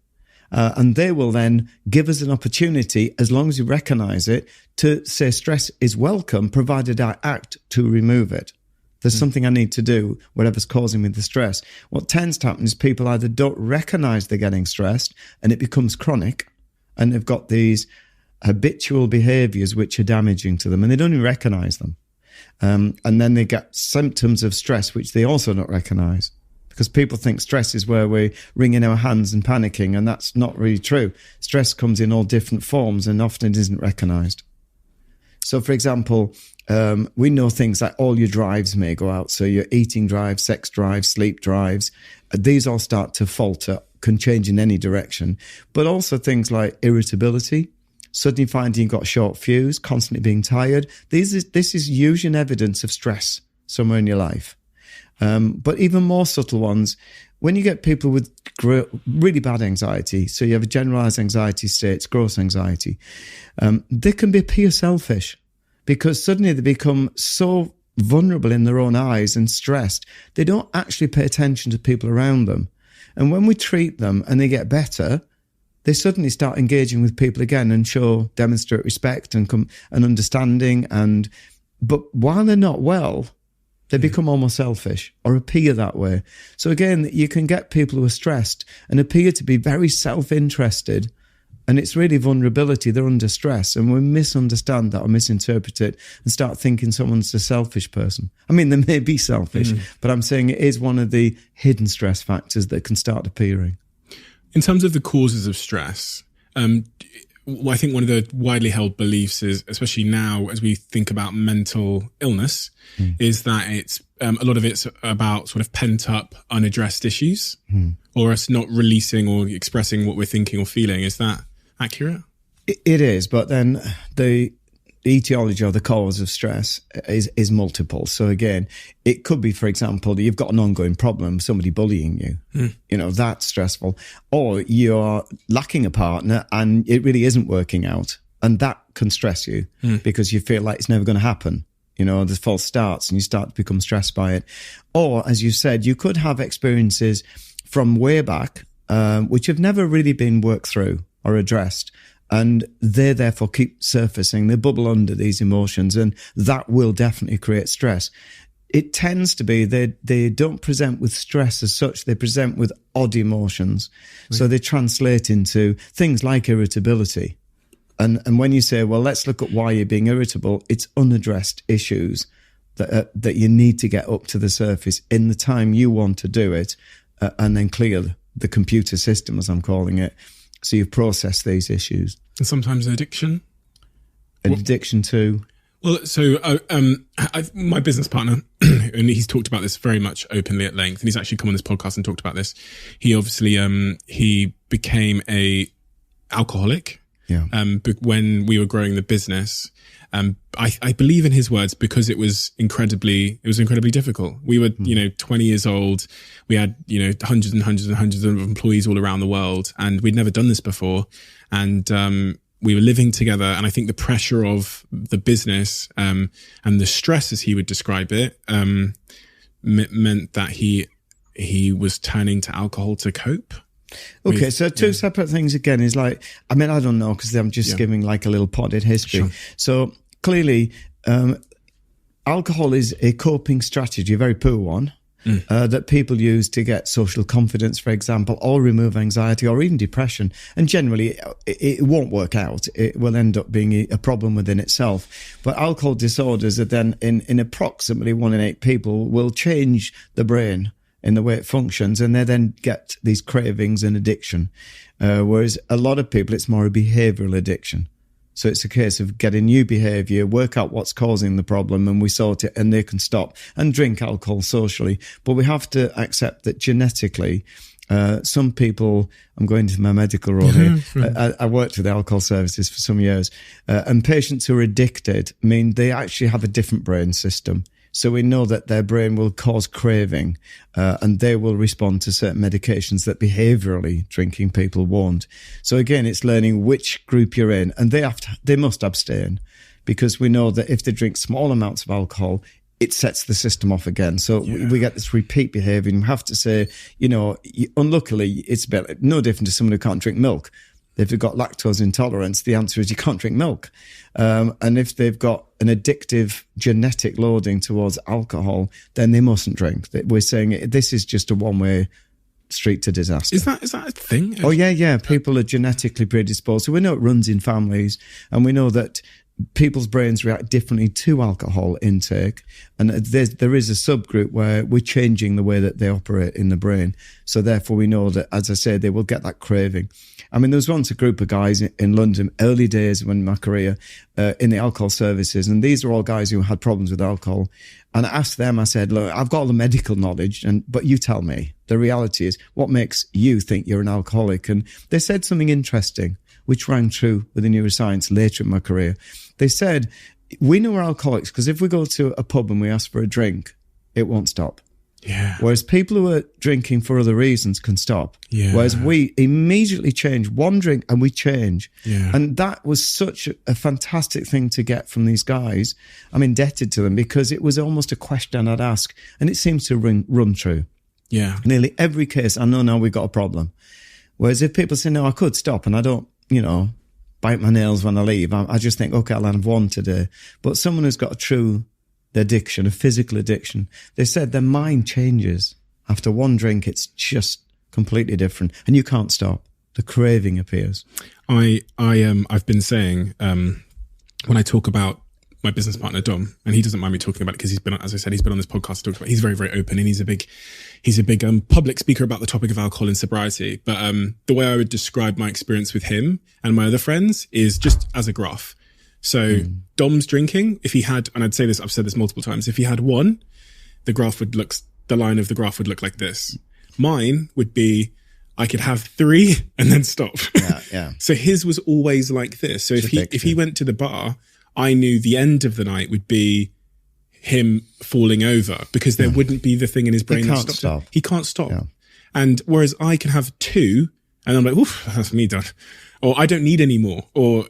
And they will then give us an opportunity, as long as you recognize it, to say stress is welcome, provided I act to remove it. There's something I need to do, whatever's causing me the stress. What tends to happen is people either don't recognize they're getting stressed and it becomes chronic, and they've got these habitual behaviors which are damaging to them, and they don't even recognize them. And then they get symptoms of stress which they also don't recognize. Because people think stress is where we're wringing our hands and panicking, and that's not really true. Stress comes in all different forms and often isn't recognized. So, for example, we know things like all your drives may go out. So your eating drives, sex drives, sleep drives, these all start to falter, can change in any direction. But also things like irritability, suddenly finding you've got short fuse, constantly bethis is usually an evidence of stress somewhere in your life. But even more subtle ones, when you get people with really bad anxiety, so you have a generalized anxiety state, gross anxiety, they can appear selfish because suddenly they become so vulnerable in their own eyes and stressed, they don't actually pay attention to people around them. And when we treat them and they get better, they suddenly start engaging with people again and demonstrate respect and understanding. But while they're not well, they become almost selfish or appear that way. So again, you can get people who are stressed and appear to be very self-interested, and it's really vulnerability. They're under stress, and we misunderstand that or misinterpret it and start thinking someone's a selfish person. I mean, they may be selfish, but I'm saying it is one of the hidden stress factors that can start appearing. In terms of the causes of stress, I think one of the widely held beliefs is, especially now as we think about mental illness, is that it's a lot of it's about sort of pent up, unaddressed issues, or us not releasing or expressing what we're thinking or feeling. Is that accurate? It is, but then the etiology or the cause of stress is multiple. So again, it could be, for example, you've got an ongoing problem, somebody bullying you, that's stressful, or you're lacking a partner and it really isn't working out, and that can stress you because you feel like it's never going to happen. There's false starts and you start to become stressed by it. Or, as you said, you could have experiences from way back which have never really been worked through or addressed. And they therefore keep surfacing. They bubble under these emotions, and that will definitely create stress. It tends to be they don't present with stress as such. They present with odd emotions. So they translate into things like irritability. And when you say, well, let's look at why you're being irritable, it's unaddressed issues that you need to get up to the surface in the time you want to do it, and then clear the computer system, as I'm calling it. So you've processed these issues. And sometimes an addiction. An addiction to? Well, so my business partner, and he's talked about this very much openly at length, and he's actually come on this podcast and talked about this. He obviously, he became a alcoholic when we were growing the business. I believe in his words, because it was incredibly difficult. We were, 20 years old. We had, hundreds and hundreds and hundreds of employees all around the world, and we'd never done this before. And, we were living together, and I think the pressure of the business, and the stress, as he would describe it, meant that he was turning to alcohol to cope. Okay, so two separate things again is like, I don't know, because I'm just giving like a little potted history. Sure. So clearly, alcohol is a coping strategy, a very poor one. that people use to get social confidence, for example, or remove anxiety or even depression. And generally, it won't work out. It will end up being a problem within itself. But alcohol disorders are then, in approximately 1 in 8 people, will change the brain in the way it functions, and they then get these cravings and addiction. Whereas a lot of people, it's more a behavioural addiction. So it's a case of getting new behaviour, work out what's causing the problem, and we sort it, and they can stop and drink alcohol socially. But we have to accept that genetically, some people, I'm going into my medical role here, I worked with alcohol services for some years, and patients who are addicted, they actually have a different brain system. So we know that their brain will cause craving, and they will respond to certain medications that behaviourally drinking people won't. So again, it's learning which group you're in, and they must abstain, because we know that if they drink small amounts of alcohol, it sets the system off again. So we get this repeat behaviour, and we have to say, unluckily, it's no different to someone who can't drink milk. If they've got lactose intolerance, the answer is you can't drink milk. And if they've got an addictive genetic loading towards alcohol, then they mustn't drink. We're saying this is just a one-way street to disaster. Is that a thing? Oh, yeah. People are genetically predisposed. So we know it runs in families, and we know that people's brains react differently to alcohol intake. And there is a subgroup where we're changing the way that they operate in the brain. So therefore we know that, as I say, they will get that craving. There was once a group of guys in London, early days in my career, in the alcohol services. And these are all guys who had problems with alcohol. And I asked them, I said, look, I've got all the medical knowledge, but you tell me. The reality is, what makes you think you're an alcoholic? And they said something interesting, which rang true with the neuroscience later in my career. They said, we know we're alcoholics because if we go to a pub and we ask for a drink, it won't stop. Yeah. Whereas people who are drinking for other reasons can stop. Yeah. Whereas we immediately change one drink and we change. Yeah. And that was such a fantastic thing to get from these guys. I'm indebted to them because it was almost a question I'd ask, and it seems to run true. Yeah. Nearly every case, I know now we've got a problem. Whereas if people say, no, I could stop and I don't, bite my nails when I leave, I just think, okay, I'll have one today. But someone who's got a true addiction, a physical addiction, they said their mind changes. After one drink, it's just completely different. And you can't stop. The craving appears. I've been saying, when I talk about my business partner, Dom, and he doesn't mind me talking about it because he's been, as I said, he's been on this podcast to talk about it. He's very, very open, and he's a big public speaker about the topic of alcohol and sobriety. But the way I would describe my experience with him and my other friends is just as a graph. So Dom's drinking, if he had, and I'd say this, I've said this multiple times, if he had one, the line of the graph would look like this. Mine would be, I could have 3 and then stop. Yeah. So his was always like this. So if he went to the bar, I knew the end of the night would be him falling over because there wouldn't be the thing in his brain that stopped him. He can't stop. Yeah. And whereas I can have 2 and I'm like, oof, that's me done. Or I don't need any more. Or,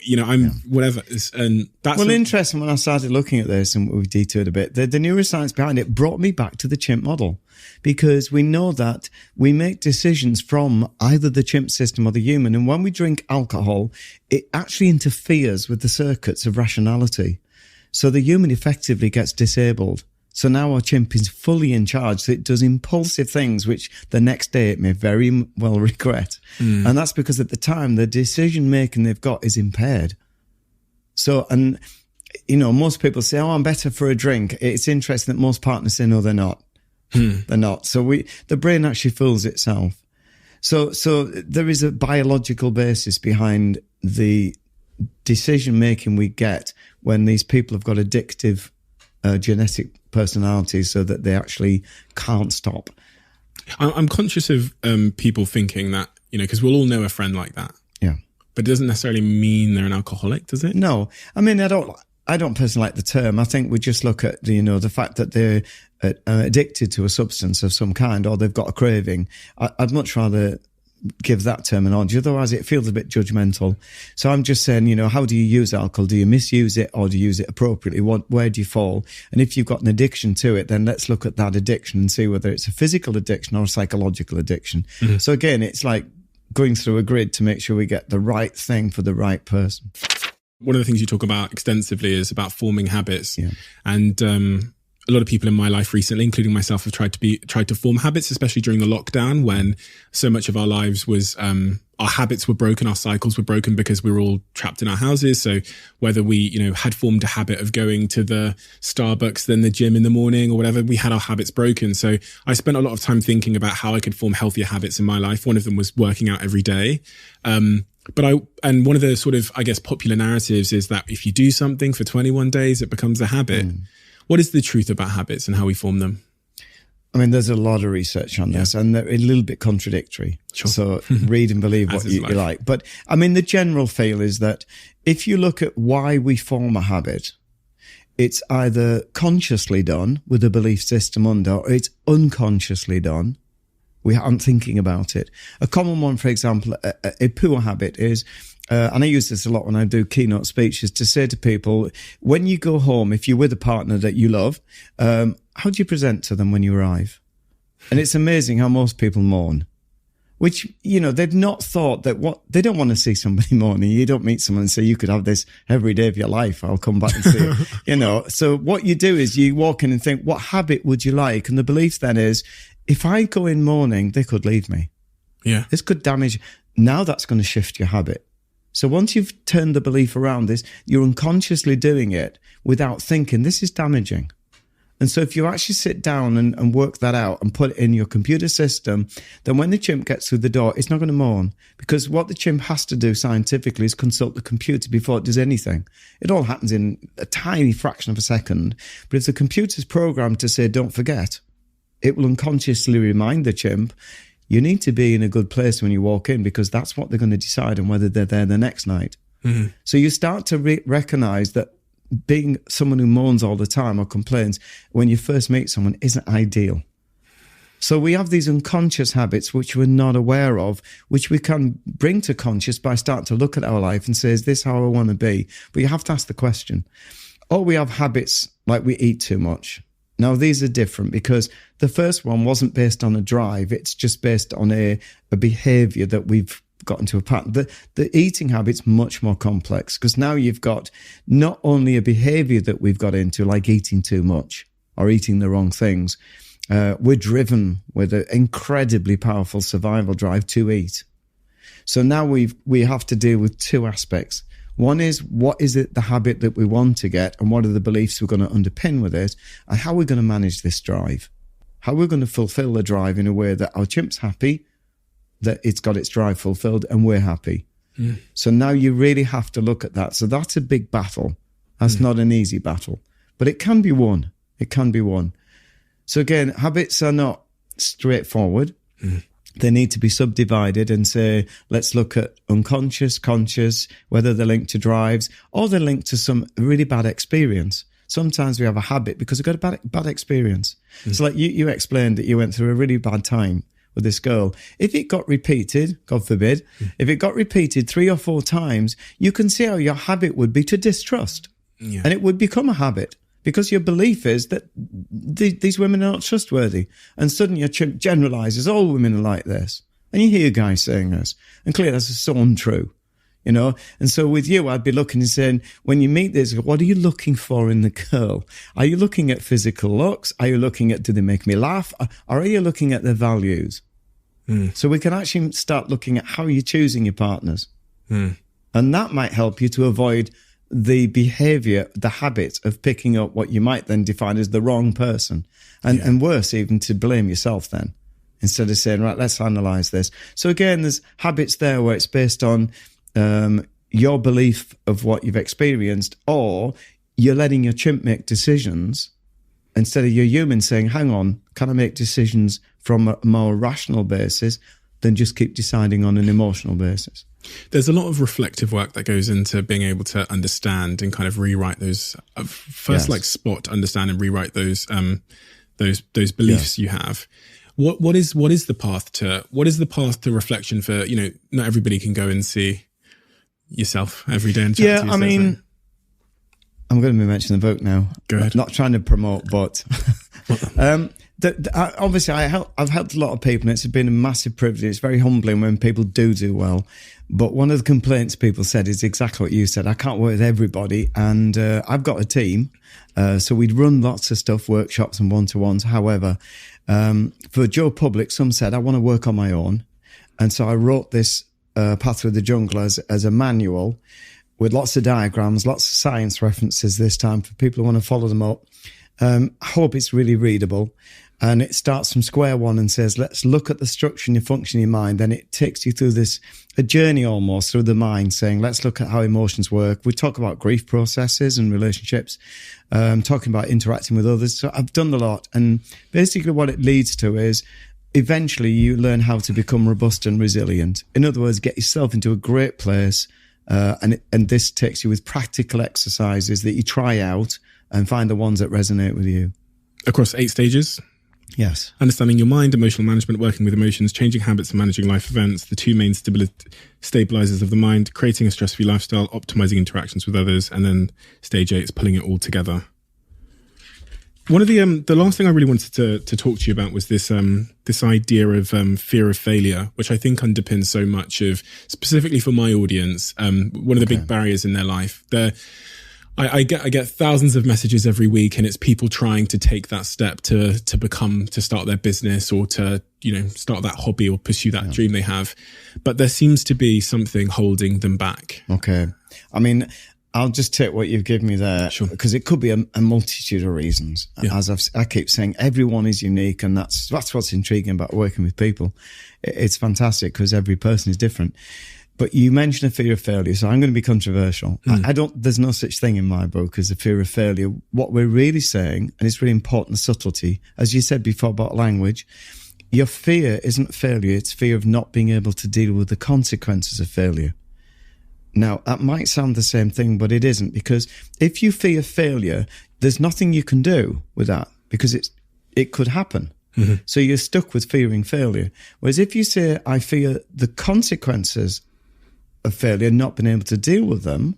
whatever. And that's interesting when I started looking at this, and we've detoured a bit, the neuroscience behind it brought me back to the chimp model, because we know that we make decisions from either the chimp system or the human. And when we drink alcohol, it actually interferes with the circuits of rationality. So the human effectively gets disabled. So now our chimp is fully in charge. So it does impulsive things, which the next day it may very well regret. And that's because at the time, the decision making they've got is impaired. So, and, most people say, oh, I'm better for a drink. It's interesting that most partners say, no, they're not. They're not. So the brain actually fools itself. So there is a biological basis behind the decision making we get when these people have got addictive genetic personalities, so that they actually can't stop. I'm conscious of people thinking that, because we'll all know a friend like that. Yeah. But it doesn't necessarily mean they're an alcoholic, does it? No. I don't personally like the term. I think we just look at the fact that they're addicted to a substance of some kind, or they've got a craving. I'd much rather give that terminology, otherwise it feels a bit judgmental. So I'm just saying, how do you use alcohol? Do you misuse it, or do you use it appropriately? Where do you fall? And if you've got an addiction to it, then let's look at that addiction and see whether it's a physical addiction or a psychological addiction. So again, it's like going through a grid to make sure we get the right thing for the right person. One of the things you talk about extensively is about forming habits. Yeah. And a lot of people in my life recently, including myself, have tried to form habits, especially during the lockdown when so much of our lives was, our habits were broken, our cycles were broken because we were all trapped in our houses. So whether we, had formed a habit of going to the Starbucks, then the gym in the morning or whatever, we had our habits broken. So I spent a lot of time thinking about how I could form healthier habits in my life. One of them was working out every day. And one of the sort of, I guess, popular narratives is that if you do something for 21 days, it becomes a habit. What is the truth about habits and how we form them? I mean, there's a lot of research on this, and they're a little bit contradictory. Sure. So read and believe what you like. But I mean, the general feel is that if you look at why we form a habit, it's either consciously done with a belief system under, or it's unconsciously done. We aren't thinking about it. A common one, for example, a poor habit is, and I use this a lot when I do keynote speeches, to say to people, when you go home, if you're with a partner that you love, how do you present to them when you arrive? And it's amazing how most people mourn, which, they've not thought that they don't want to see somebody mourning. You don't meet someone and say, you could have this every day of your life. I'll come back and see you. So what you do is you walk in and think, what habit would you like? And the belief then is, if I go in mourning, they could leave me. Yeah. This could damage. Now that's going to shift your habit. So once you've turned the belief around this, you're unconsciously doing it without thinking, this is damaging. And so if you actually sit down and work that out and put it in your computer system, then when the chimp gets through the door, it's not going to mourn. Because what the chimp has to do scientifically is consult the computer before it does anything. It all happens in a tiny fraction of a second. But if the computer's programmed to say, don't forget, it will unconsciously remind the chimp, you need to be in a good place when you walk in, because that's what they're going to decide on whether they're there the next night. Mm-hmm. So you start to recognize that being someone who moans all the time or complains when you first meet someone isn't ideal. So we have these unconscious habits which we're not aware of, which we can bring to conscious by starting to look at our life and say, is this how I want to be? But you have to ask the question. Or we have habits like we eat too much. Now, these are different because the first one wasn't based on a drive. It's just based on a behavior that we've got into a pattern. The eating habit's much more complex because now you've got not only a behavior that we've got into, like eating too much or eating the wrong things. We're driven with an incredibly powerful survival drive to eat. So now we have to deal with two aspects. One is, what is it, the habit that we want to get, and what are the beliefs we're going to underpin with it, and how we're going to manage this drive. How we're going to fulfill the drive in a way that our chimp's happy, that it's got its drive fulfilled, and we're happy. Mm. So now you really have to look at that. So that's a big battle. That's not an easy battle, but it can be won. It can be won. So again, habits are not straightforward. Mm. They need to be subdivided and say, let's look at unconscious, conscious, whether they're linked to drives or they're linked to some really bad experience. Sometimes we have a habit because we've got a bad experience. Mm. So like you explained that you went through a really bad time with this girl. If it got repeated, God forbid, if it got repeated 3 or 4 times, you can see how your habit would be to distrust. Yeah. And it would become a habit. Because your belief is that these women are not trustworthy. And suddenly your chimp generalizes, all women are like this. And you hear guys saying this. And clearly that's so untrue, you know. And so with you, I'd be looking and saying, when you meet this, what are you looking for in the girl? Are you looking at physical looks? Are you looking at, do they make me laugh? Or are you looking at their values? Mm. So we can actually start looking at how you're choosing your partners. Mm. And that might help you to avoid the behavior, the habit of picking up what you might then define as the wrong person. And worse, even to blame yourself then, instead of saying, right, let's analyze this. So again, there's habits there where it's based on your belief of what you've experienced, or you're letting your chimp make decisions instead of your human saying, hang on, can I make decisions from a more rational basis than just keep deciding on an emotional basis? There's a lot of reflective work that goes into being able to understand and kind of rewrite those like spot, understand and rewrite those beliefs you have. What is the path to reflection for, you know, not everybody can go and see yourself every day and chat to yourself. I mean, I'm going to mention the book now. Go ahead. Not trying to promote, but Obviously, I've helped a lot of people, and it's been a massive privilege. It's very humbling when people do well. But one of the complaints people said is exactly what you said. I can't work with everybody, and I've got a team. So we'd run lots of stuff, workshops and one-to-ones. However, for Joe Public, some said, I want to work on my own. And so I wrote this Path Through the Jungle as a manual with lots of diagrams, lots of science references this time for people who want to follow them up. I hope it's really readable. And it starts from square one and says, let's look at the structure and your function in your mind. Then it takes you through a journey almost through the mind, saying, let's look at how emotions work. We talk about grief processes and relationships, talking about interacting with others. So I've done a lot. And basically what it leads to is eventually you learn how to become robust and resilient. In other words, get yourself into a great place. And this takes you with practical exercises that you try out and find the ones that resonate with you. Across 8 stages? Yes. Understanding your mind, emotional management, working with emotions, changing habits and managing life events, the 2 main stabilizers of the mind, creating a stress-free lifestyle, optimizing interactions with others, and then stage 8 is pulling it all together. One of the last thing I really wanted to talk to you about was this idea of fear of failure, which I think underpins so much of, specifically for my audience, one of the big barriers in their life. I get thousands of messages every week, and it's people trying to take that step to start their business or to, start that hobby or pursue that dream they have. But there seems to be something holding them back. Okay. I mean, I'll just take what you've given me there, because it could be a multitude of reasons. Yeah. As I keep saying, everyone is unique, and that's what's intriguing about working with people. It's fantastic because every person is different. But you mentioned a fear of failure, so I'm going to be controversial. There's no such thing in my book as a fear of failure. What we're really saying, and it's really important, the subtlety, as you said before about language, your fear isn't failure, it's fear of not being able to deal with the consequences of failure. Now, that might sound the same thing, but it isn't, because if you fear failure, there's nothing you can do with that, because it could happen. Mm-hmm. So you're stuck with fearing failure. Whereas if you say, I fear the consequences of failure, not being able to deal with them,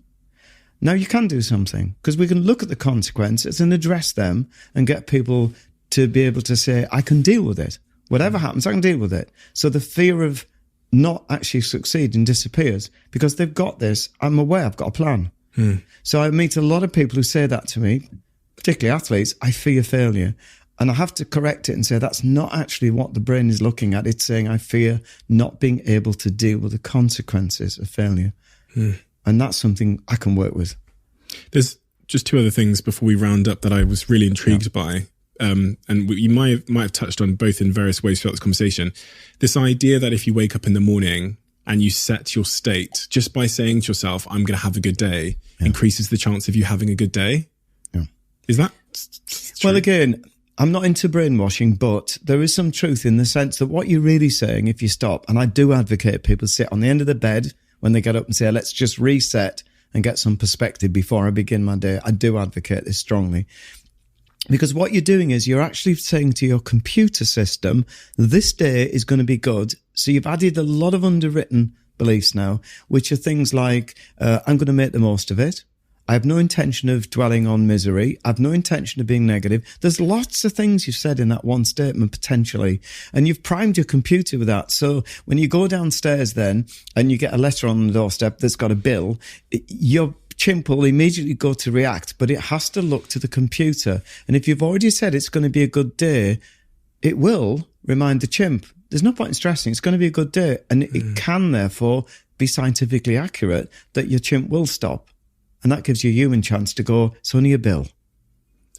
now you can do something, because we can look at the consequences and address them and get people to be able to say, I can deal with it. Whatever happens, I can deal with it. So the fear of not actually succeeding disappears, because they've got this. I'm aware, I've got a plan. So I meet a lot of people who say that to me, particularly athletes, I fear failure. And I have to correct it and say that's not actually what the brain is looking at. It's saying I fear not being able to deal with the consequences of failure. And that's something I can work with. There's just 2 other things before we round up that I was really intrigued by. And you might have touched on both in various ways throughout this conversation. This idea that if you wake up in the morning and you set your state, just by saying to yourself, I'm going to have a good day, increases the chance of you having a good day. Yeah. Is that true? Well, again, I'm not into brainwashing, but there is some truth in the sense that what you're really saying, if you stop, and I do advocate people sit on the end of the bed when they get up and say, let's just reset and get some perspective before I begin my day. I do advocate this strongly. Because what you're doing is you're actually saying to your computer system, this day is going to be good. So you've added a lot of underwritten beliefs now, which are things like, I'm going to make the most of it. I have no intention of dwelling on misery. I have no intention of being negative. There's lots of things you've said in that one statement, potentially, and you've primed your computer with that. So when you go downstairs then and you get a letter on the doorstep that's got a bill, your Chimp will immediately go to react, but it has to look to the computer. And if you've already said it's going to be a good day, it will remind the Chimp. There's no point in stressing. It's going to be a good day. And it can, therefore, be scientifically accurate that your Chimp will stop. And that gives you a human chance to go, it's only a bill.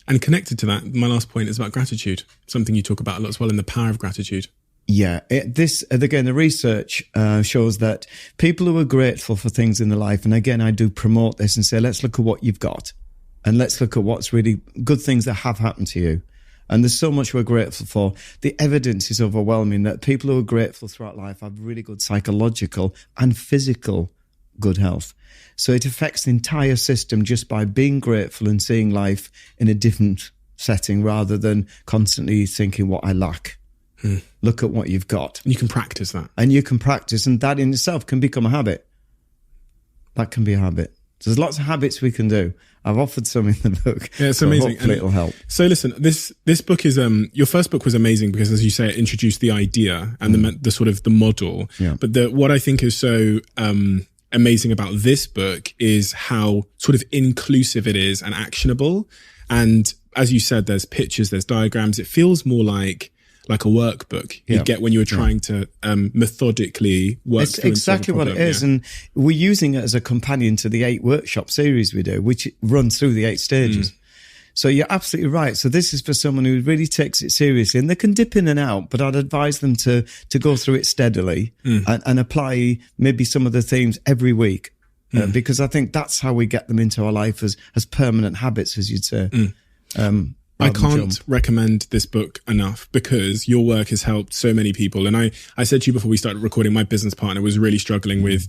And connected to that, my last point is about gratitude, something you talk about a lot as well in the power of gratitude. Yeah, the research shows that people who are grateful for things in their life, and again, I do promote this and say, let's look at what you've got and let's look at what's really good things that have happened to you. And there's so much we're grateful for. The evidence is overwhelming that people who are grateful throughout life have really good psychological and physical good health. So it affects the entire system just by being grateful and seeing life in a different setting rather than constantly thinking what I lack. Look at what you've got. And you can practice that. And you can practice, and that in itself can become a habit. That can be a habit. So there's lots of habits we can do. I've offered some in the book. Yeah, it's so amazing. Hopefully it'll help. So listen, this book is your first book was amazing because, as you say, it introduced the idea and the sort of the model. Yeah. But what I think is so amazing about this book is how sort of inclusive it is and actionable. And as you said, there's pictures, there's diagrams. It feels more like a workbook you get when you're trying to methodically work through. It's exactly what it is. And we're using it as a companion to the 8 workshop series we do, which runs through the 8 stages. So you're absolutely right. So this is for someone who really takes it seriously, and they can dip in and out, but I'd advise them to go through it steadily and apply maybe some of the themes every week. Because I think that's how we get them into our life as permanent habits, as you'd say. I can't recommend this book enough because your work has helped so many people. And I said to you before we started recording, my business partner was really struggling with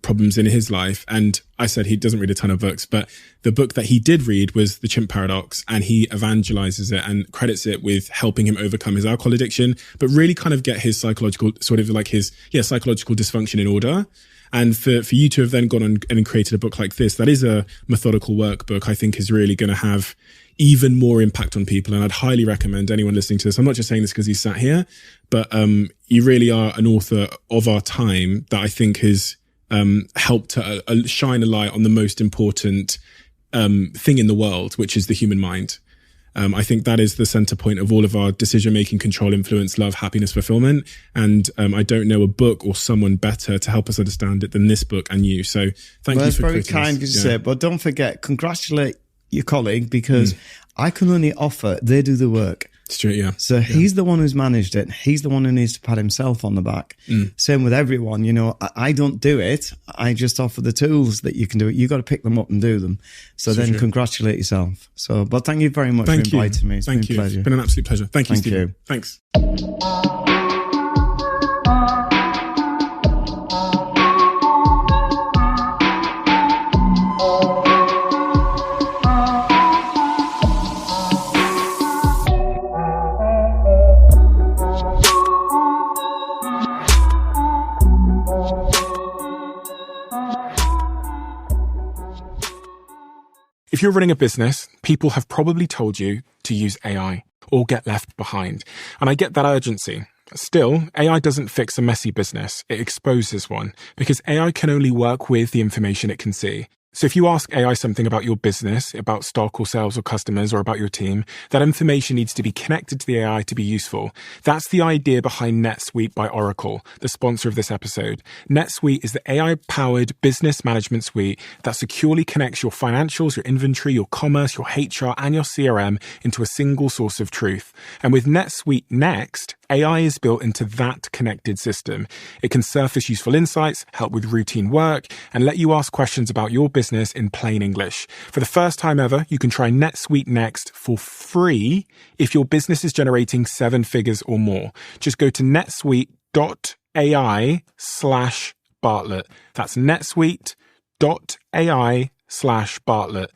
problems in his life. And I said he doesn't read a ton of books, but the book that he did read was The Chimp Paradox, and he evangelizes it and credits it with helping him overcome his alcohol addiction, but really kind of get his psychological psychological dysfunction in order. And for you to have then gone on and created a book like this, that is a methodical workbook, I think is really going to have even more impact on people. And I'd highly recommend anyone listening to this. I'm not just saying this because you sat here, but you really are an author of our time that I think has helped to shine a light on the most important thing in the world, which is the human mind. I think that is the center point of all of our decision-making, control, influence, love, happiness, fulfillment. And I don't know a book or someone better to help us understand it than this book and you. So thank you for very kind to say, but don't forget, congratulate your colleague, because I can only offer, they do the work. It's true, yeah. So he's the one who's managed it. He's the one who needs to pat himself on the back. Same with everyone. You know, I don't do it. I just offer the tools that you can do it. You got to pick them up and do them. So then congratulate yourself. So, but thank you very much for inviting me. It's been a pleasure. It's been an absolute pleasure. Thank you, Stephen. Thanks. If you're running a business, people have probably told you to use AI or get left behind. And I get that urgency. Still, AI doesn't fix a messy business. It exposes one, because AI can only work with the information it can see. So if you ask AI something about your business, about stock or sales or customers or about your team, that information needs to be connected to the AI to be useful. That's the idea behind NetSuite by Oracle, the sponsor of this episode. NetSuite is the AI-powered business management suite that securely connects your financials, your inventory, your commerce, your HR, and your CRM into a single source of truth. And with NetSuite Next, AI is built into that connected system. It can surface useful insights, help with routine work, and let you ask questions about your business in plain English. For the first time ever, you can try NetSuite Next for free if your business is generating 7 figures or more. Just go to netsuite.ai/Bartlett. That's netsuite.ai/Bartlett.